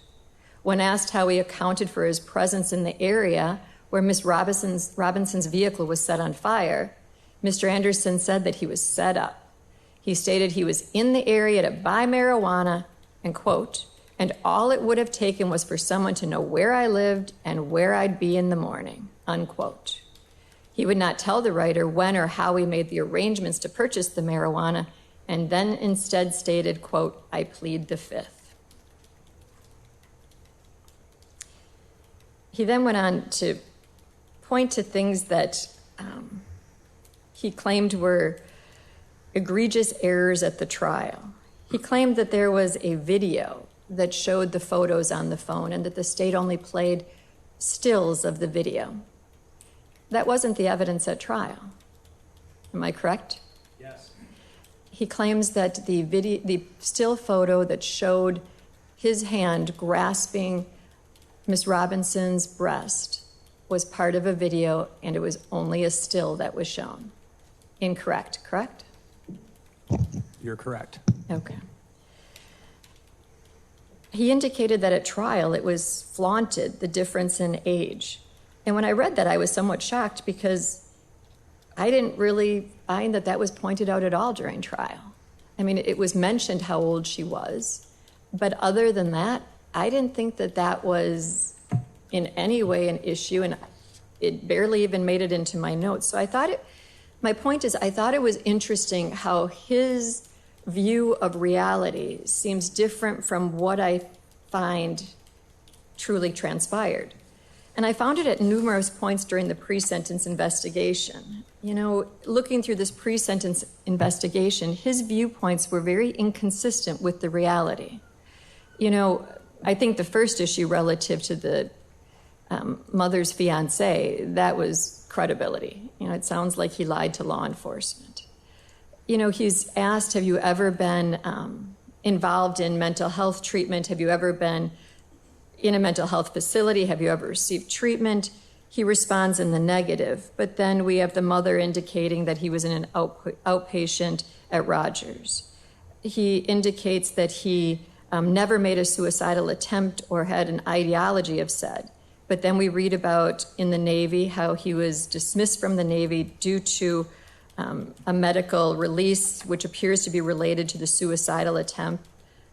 When asked how he accounted for his presence in the area where Miss Robinson's vehicle was set on fire, Mr. Anderson said that he was set up. He stated he was in the area to buy marijuana, and quote, and all it would have taken was for someone to know where I lived and where I'd be in the morning, unquote. He would not tell the writer when or how he made the arrangements to purchase the marijuana, and then instead stated, quote, I plead the fifth. He then went on to point to things that he claimed were egregious errors at the trial. He claimed that there was a video that showed the photos on the phone and that the state only played stills of the video. That wasn't the evidence at trial. Am I correct? Yes. He claims that the still photo that showed his hand grasping Miss Robinson's breast was part of a video, and it was only a still that was shown. Incorrect, correct? You're correct. Okay. He indicated that at trial it was flaunted, the difference in age. And when I read that, I was somewhat shocked because I didn't really find that that was pointed out at all during trial. I mean, it was mentioned how old she was, but other than that, I didn't think that that was in any way an issue, and it barely even made it into my notes. So my point is, I thought it was interesting how his view of reality seems different from what I find truly transpired. And I found it at numerous points during the pre-sentence investigation. You know, looking through this pre-sentence investigation, his viewpoints were very inconsistent with the reality. You know, I think the first issue relative to the mother's fiance, that was credibility. You know, it sounds like he lied to law enforcement. You know, he's asked, have you ever been involved in mental health treatment? Have you ever been in a mental health facility? Have you ever received treatment? He responds in the negative. But then we have the mother indicating that he was in an outpatient at Rogers. He indicates that he never made a suicidal attempt or had an ideology of said. But then we read about in the Navy how he was dismissed from the Navy due to a medical release, which appears to be related to the suicidal attempt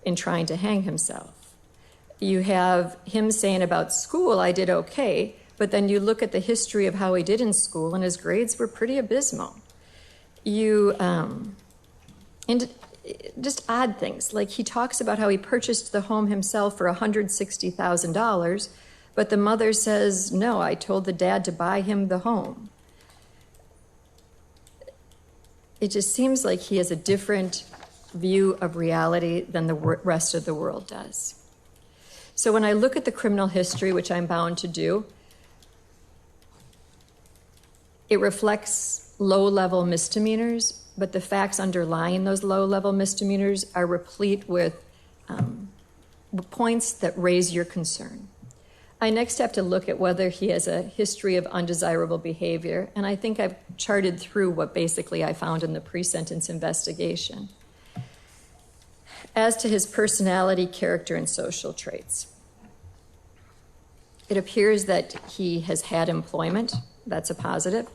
in trying to hang himself. You have him saying about school, I did okay, but then you look at the history of how he did in school, and his grades were pretty abysmal. And just odd things, like he talks about how he purchased the home himself for $160,000, but the mother says, no, I told the dad to buy him the home. It just seems like he has a different view of reality than the rest of the world does. So when I look at the criminal history, which I'm bound to do, it reflects low-level misdemeanors, but the facts underlying those low-level misdemeanors are replete with points that raise your concern. I next have to look at whether he has a history of undesirable behavior, and I think I've charted through what basically I found in the pre-sentence investigation. As to his personality, character, and social traits, it appears that he has had employment. That's a positive.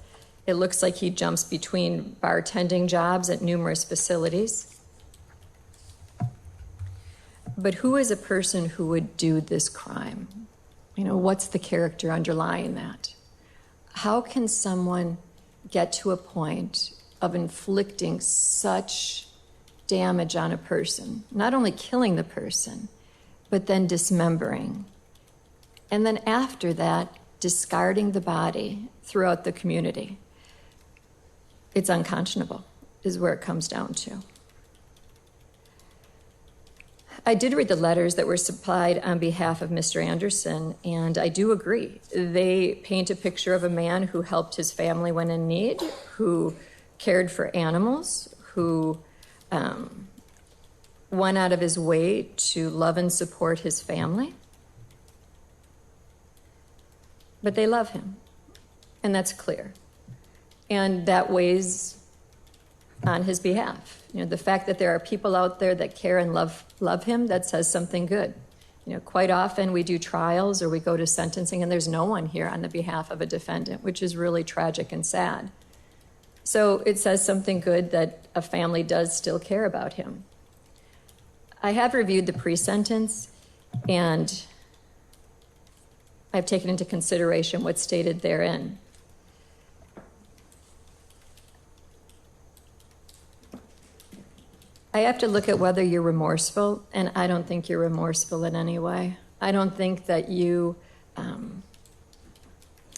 It looks like he jumps between bartending jobs at numerous facilities. But who is a person who would do this crime? You know, what's the character underlying that? How can someone get to a point of inflicting such damage on a person, not only killing the person, but then dismembering, and then after that, discarding the body throughout the community? It's unconscionable, is where it comes down to. I did read the letters that were supplied on behalf of Mr. Anderson, and I do agree. They paint a picture of a man who helped his family when in need, who cared for animals, who went out of his way to love and support his family. But they love him, and that's clear. And that weighs on his behalf. You know, the fact that there are people out there that care and love him, that says something good. You know, quite often we do trials or we go to sentencing and there's no one here on the behalf of a defendant, which is really tragic and sad. So it says something good that a family does still care about him. I have reviewed the pre-sentence, and I've taken into consideration what's stated therein. I have to look at whether you're remorseful, and I don't think you're remorseful in any way. I don't think that you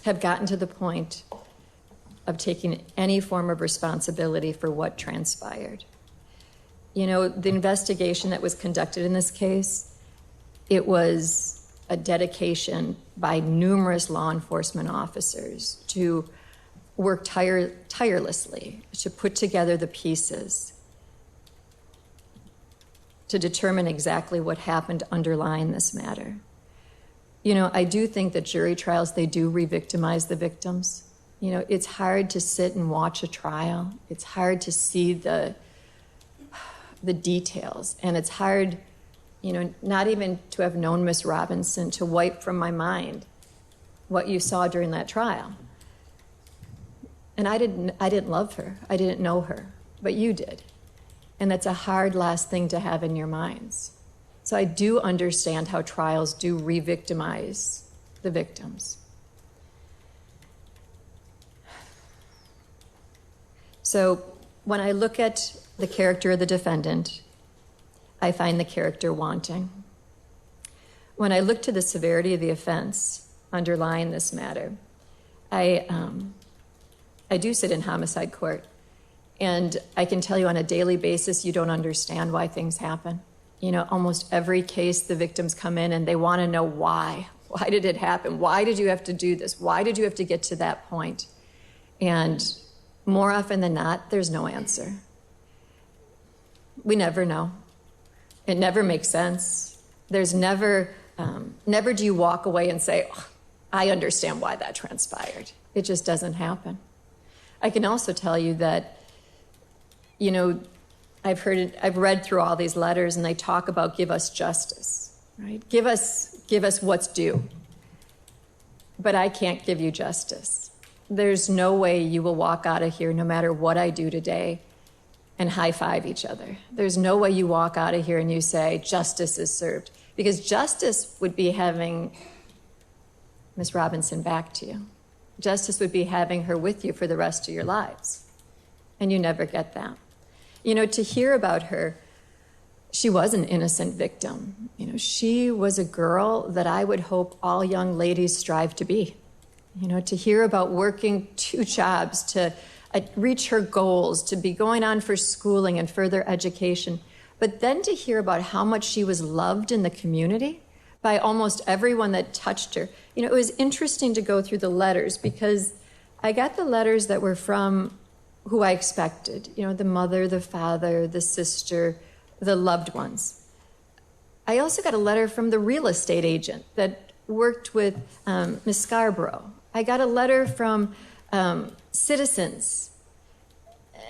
have gotten to the point of taking any form of responsibility for what transpired. You know, the investigation that was conducted in this case, it was a dedication by numerous law enforcement officers to work tirelessly to put together the pieces to determine exactly what happened underlying this matter. You know, I do think that jury trials, they do re-victimize the victims. You know, it's hard to sit and watch a trial. It's hard to see the details. And it's hard, you know, not even to have known Miss Robinson, to wipe from my mind what you saw during that trial. And I didn't love her. I didn't know her, but you did. And that's a hard last thing to have in your minds. So I do understand how trials do re-victimize the victims. So when I look at the character of the defendant, I find the character wanting. When I look to the severity of the offense, underlying this matter. I do sit in homicide court, and I can tell you on a daily basis, you don't understand why things happen. You know, almost every case, the victims come in and they want to know why. Why did it happen? Why did you have to do this? Why did you have to get to that point? And more often than not, there's no answer. We never know. It never makes sense. There's never do you walk away and say, oh, I understand why that transpired. It just doesn't happen. I can also tell you that, you know, I've read through all these letters, and they talk about give us justice, right? Give us what's due. But I can't give you justice. There's no way you will walk out of here, no matter what I do today, and high-five each other. There's no way you walk out of here and you say, justice is served. Because justice would be having Ms. Robinson back to you. Justice would be having her with you for the rest of your lives. And you never get that. You know, to hear about her, she was an innocent victim. You know, she was a girl that I would hope all young ladies strive to be. You know, to hear about working 2 jobs to reach her goals, to be going on for schooling and further education, but then to hear about how much she was loved in the community by almost everyone that touched her. You know, it was interesting to go through the letters, because I got the letters that were from who I expected, you know, the mother, the father, the sister, the loved ones. I also got a letter from the real estate agent that worked with Ms. Scarborough. I got a letter from citizens.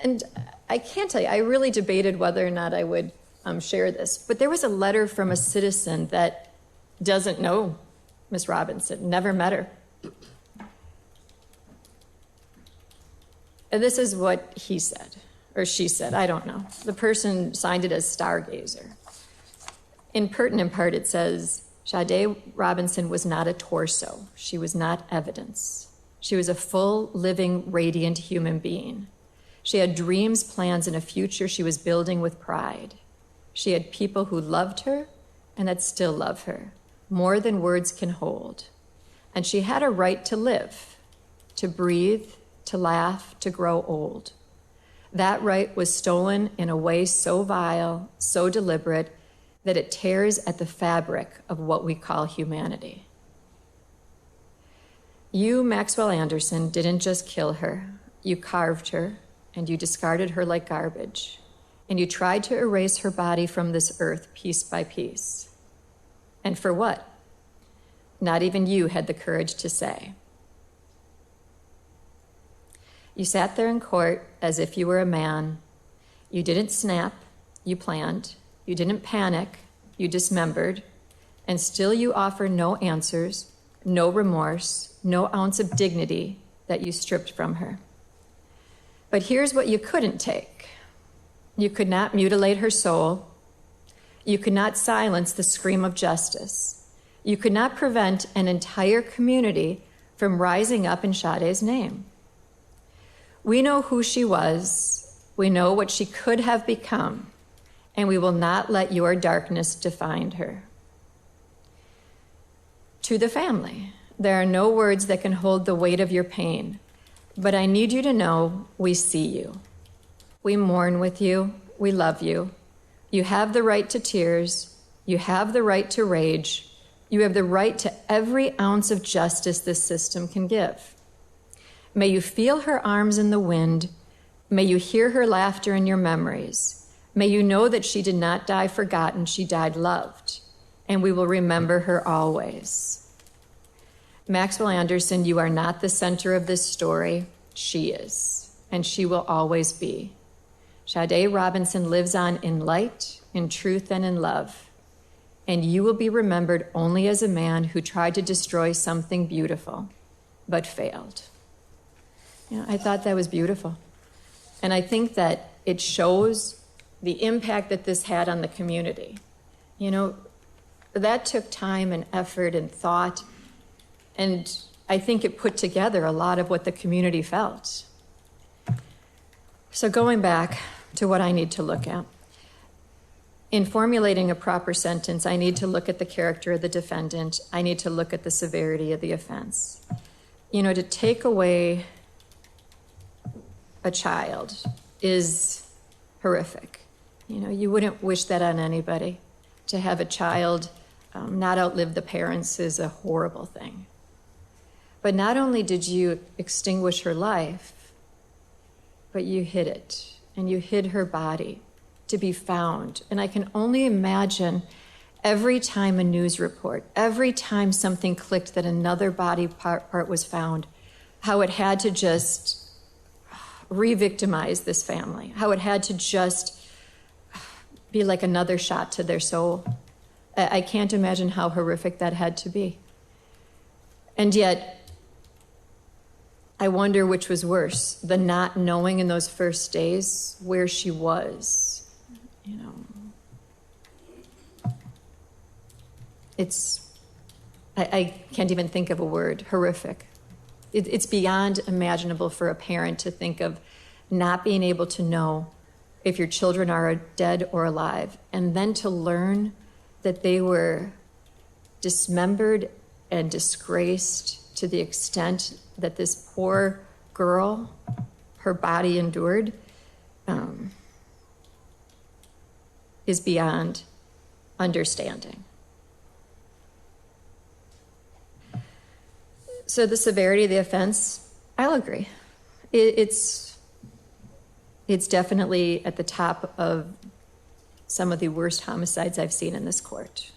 And I can't tell you, I really debated whether or not I would share this, but there was a letter from a citizen that doesn't know Ms. Robinson, never met her. And this is what he said, or she said, I don't know. The person signed it as Stargazer. In pertinent part, it says, Sade Robinson was not a torso. She was not evidence. She was a full, living, radiant human being. She had dreams, plans, and a future she was building with pride. She had people who loved her and that still love her, more than words can hold. And she had a right to live, to breathe, to laugh, to grow old. That right was stolen in a way so vile, so deliberate, that it tears at the fabric of what we call humanity. You, Maxwell Anderson, didn't just kill her. You carved her, and you discarded her like garbage. And you tried to erase her body from this earth piece by piece. And for what? Not even you had the courage to say. You sat there in court as if you were a man. You didn't snap, you planned. You didn't panic, you dismembered. And still you offer no answers, no remorse, no ounce of dignity that you stripped from her. But here's what you couldn't take. You could not mutilate her soul. You could not silence the scream of justice. You could not prevent an entire community from rising up in Sade's name. We know who she was. We know what she could have become. And we will not let your darkness define her. To the family, there are no words that can hold the weight of your pain, but I need you to know we see you. We mourn with you. We love you. You have the right to tears. You have the right to rage. You have the right to every ounce of justice this system can give. May you feel her arms in the wind. May you hear her laughter in your memories. May you know that she did not die forgotten, she died loved, and we will remember her always. Maxwell Anderson, you are not the center of this story. She is, and she will always be. Sade Robinson lives on in light, in truth, and in love, and you will be remembered only as a man who tried to destroy something beautiful, but failed. You know, I thought that was beautiful, and I think that it shows the impact that this had on the community. You know, that took time and effort and thought, and I think it put together a lot of what the community felt. So going back to what I need to look at, in formulating a proper sentence, I need to look at the character of the defendant. I need to look at the severity of the offense. You know, to take away a child is horrific. You know, you wouldn't wish that on anybody. To have a child not outlive the parents is a horrible thing. But not only did you extinguish her life, but you hid it, and you hid her body to be found. And I can only imagine every time a news report, every time something clicked that another body part was found, how it had to just re-victimize this family, how it had to just be like another shot to their soul. I can't imagine how horrific that had to be. And yet, I wonder which was worse, the not knowing in those first days where she was. You know, I can't even think of a word, horrific. It's beyond imaginable for a parent to think of not being able to know if your children are dead or alive, and then to learn that they were dismembered and disgraced to the extent that this poor girl, her body endured, is beyond understanding. So the severity of the offense, I'll agree. It's definitely at the top of some of the worst homicides I've seen in this court.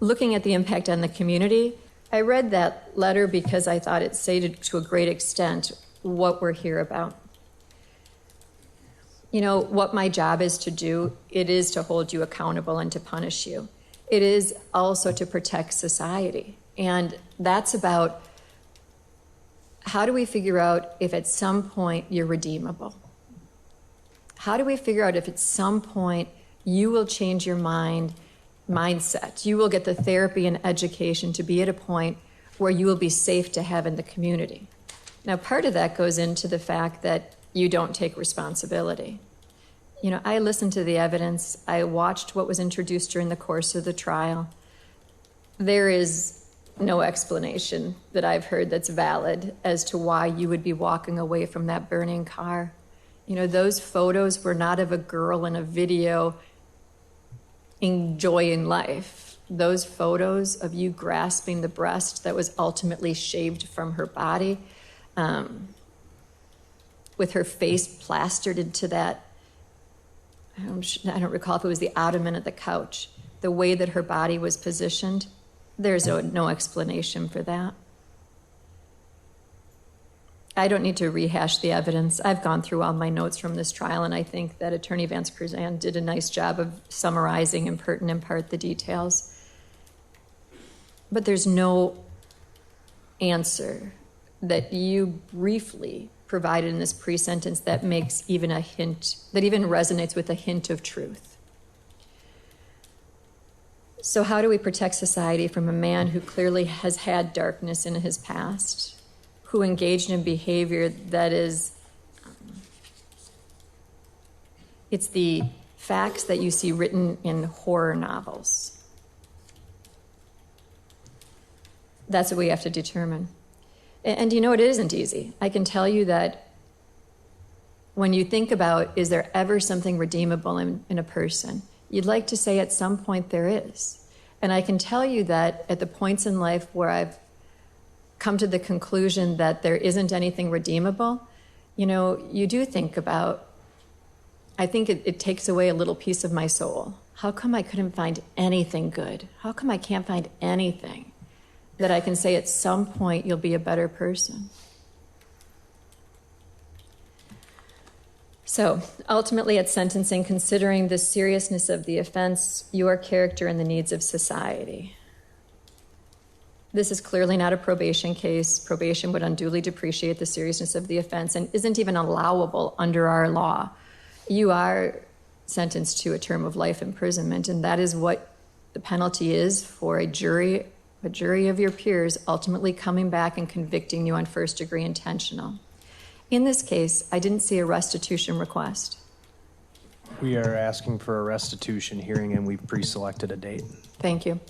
Looking at the impact on the community, I read that letter because I thought it stated to a great extent what we're here about. You know, what my job is to do, it is to hold you accountable and to punish you. It is also to protect society. And that's about how do we figure out if at some point you're redeemable? How do we figure out if at some point you will change your mindset? You will get the therapy and education to be at a point where you will be safe to have in the community. Now, part of that goes into the fact that you don't take responsibility. You know, I listened to the evidence. I watched what was introduced during the course of the trial. There is no explanation that I've heard that's valid as to why you would be walking away from that burning car. You know, those photos were not of a girl in a video enjoying life. Those photos of you grasping the breast that was ultimately shaved from her body, with her face plastered into that, I don't recall if it was the ottoman of the couch, the way that her body was positioned, there's no explanation for that. I don't need to rehash the evidence. I've gone through all my notes from this trial, and I think that Attorney Vance Cruzan did a nice job of summarizing in pertinent part the details. But there's no answer that you briefly provided in this pre-sentence that makes even a hint, that even resonates with a hint of truth. So how do we protect society from a man who clearly has had darkness in his past, who engaged in behavior that is, it's the facts that you see written in horror novels? That's what we have to determine. And you know, it isn't easy. I can tell you that when you think about, is there ever something redeemable in a person? You'd like to say at some point there is. And I can tell you that at the points in life where I've come to the conclusion that there isn't anything redeemable, you know, you do think about, I think it takes away a little piece of my soul. How come I couldn't find anything good? How come I can't find anything that I can say at some point you'll be a better person? So ultimately at sentencing, considering the seriousness of the offense, your character, and the needs of society. This is clearly not a probation case. Probation would unduly depreciate the seriousness of the offense and isn't even allowable under our law. You are sentenced to a term of life imprisonment, and that is what the penalty is for a jury of your peers ultimately coming back and convicting you on first-degree intentional. In this case, I didn't see a restitution request. We are asking for a restitution hearing, and we've pre-selected a date. Thank you.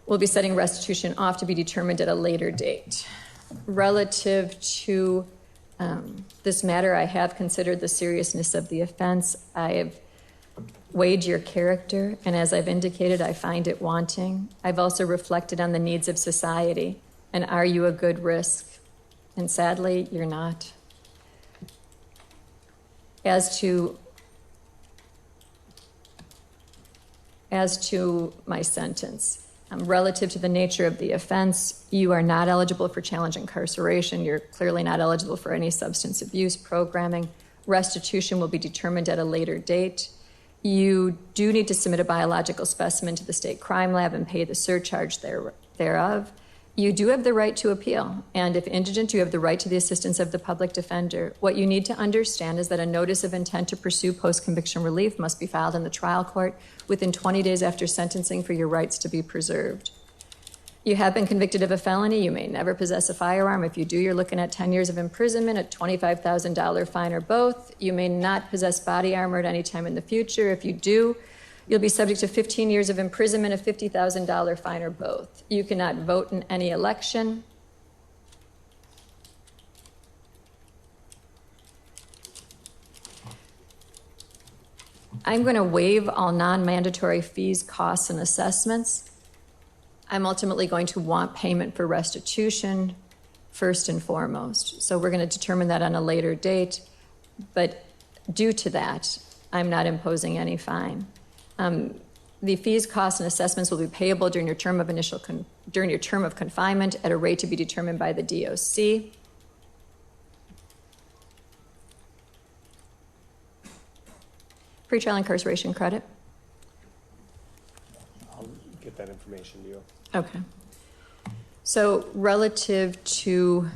We'll be setting restitution off to be determined at a later date. Relative to this matter, I have considered the seriousness of the offense. I have weighed your character, and as I've indicated, I find it wanting. I've also reflected on the needs of society, and are you a good risk? And sadly, you're not. As to my sentence, relative to the nature of the offense, you are not eligible for challenge incarceration. You're clearly not eligible for any substance abuse programming. Restitution will be determined at a later date. You do need to submit a biological specimen to the state crime lab and pay the surcharge thereof. You do have the right to appeal, and if indigent, you have the right to the assistance of the public defender. What you need to understand is that a notice of intent to pursue post-conviction relief must be filed in the trial court within 20 days after sentencing for your rights to be preserved. You have been convicted of a felony. You may never possess a firearm. If you do, you're looking at 10 years of imprisonment, a $25,000 fine, or both. You may not possess body armor at any time in the future. If you do, you'll be subject to 15 years of imprisonment, a $50,000 fine, or both. You cannot vote in any election. I'm going to waive all non-mandatory fees, costs, and assessments. I'm ultimately going to want payment for restitution first and foremost. So we're going to determine that on a later date. But due to that, I'm not imposing any fine. The fees, costs, and assessments will be payable during your term of confinement at a rate to be determined by the DOC. Pretrial incarceration credit. I'll get that information to you. Okay. So relative to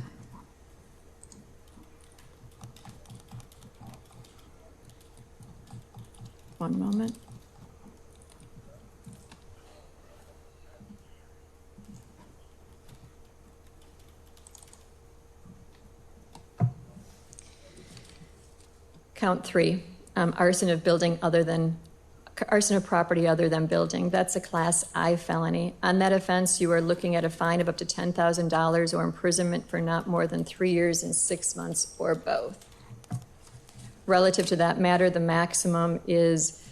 one moment. Count 3, arson of property other than building. That's a Class I felony. On that offense, you are looking at a fine of up to $10,000 or imprisonment for not more than 3 years and 6 months, or both. Relative to that matter, the maximum is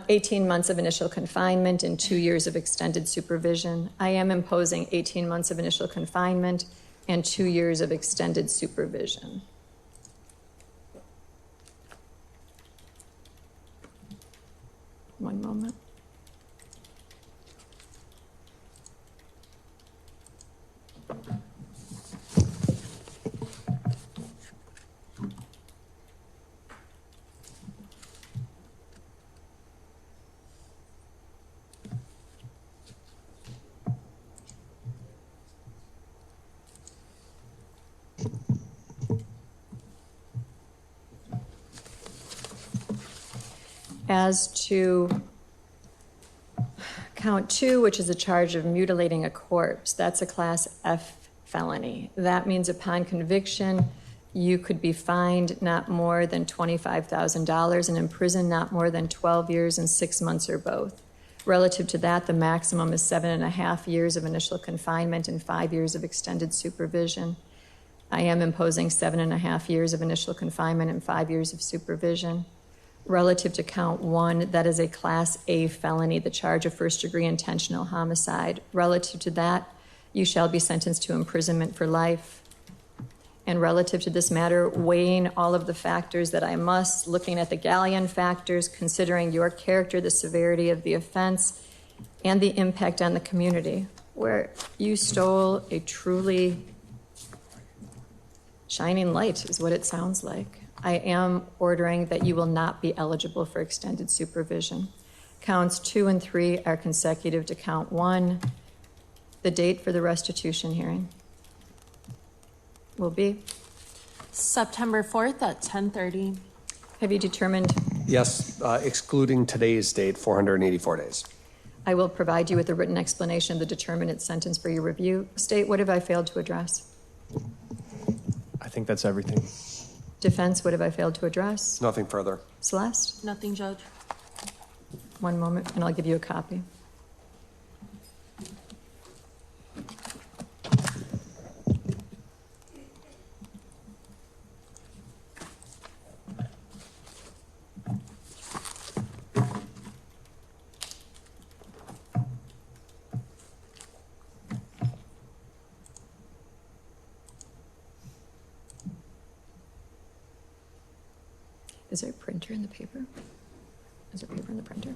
18 months of initial confinement and 2 years of extended supervision. I am imposing 18 months of initial confinement and 2 years of extended supervision. One moment. As to count 2, which is a charge of mutilating a corpse, that's a Class F felony. That means upon conviction, you could be fined not more than $25,000 and imprisoned not more than 12 years and 6 months, or both. Relative to that, the maximum is 7.5 years of initial confinement and 5 years of extended supervision. I am imposing 7.5 years of initial confinement and 5 years of supervision. Relative to count 1, that is a Class A felony, the charge of first-degree intentional homicide. Relative to that, you shall be sentenced to imprisonment for life. And relative to this matter, weighing all of the factors that I must, looking at the Galleon factors, considering your character, the severity of the offense, and the impact on the community, where you stole a truly shining light, is what it sounds like. I am ordering that you will not be eligible for extended supervision. Counts 2 and 3 are consecutive to count 1. The date for the restitution hearing will be September 4th at 10:30. Have you determined? Yes, excluding today's date, 484 days. I will provide you with a written explanation of the determinate sentence for your review. State, what have I failed to address? I think that's everything. Defense, what have I failed to address? Nothing further. Celeste? Nothing, Judge. One moment, and I'll give you a copy. Is there a printer in the paper? Is there paper in the printer?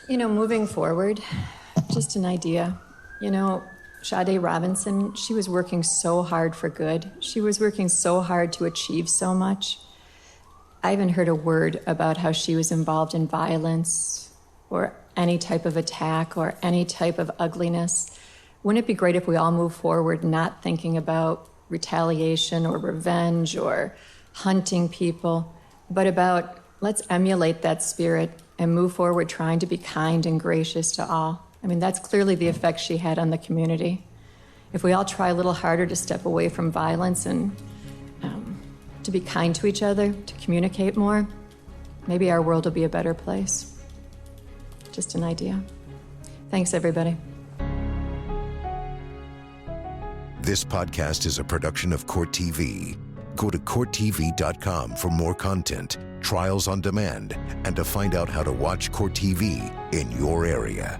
You know, moving forward, just an idea. You know, Sade Robinson, she was working so hard for good. She was working so hard to achieve so much. I haven't heard a word about how she was involved in violence or any type of attack or any type of ugliness. Wouldn't it be great if we all move forward not thinking about retaliation or revenge or hunting people, but about let's emulate that spirit and move forward trying to be kind and gracious to all. I mean, that's clearly the effect she had on the community. If we all try a little harder to step away from violence and to be kind to each other, to communicate more, maybe our world will be a better place. Just an idea. Thanks, everybody. This podcast is a production of Court TV. Go to CourtTV.com for more content, trials on demand, and to find out how to watch Court TV in your area.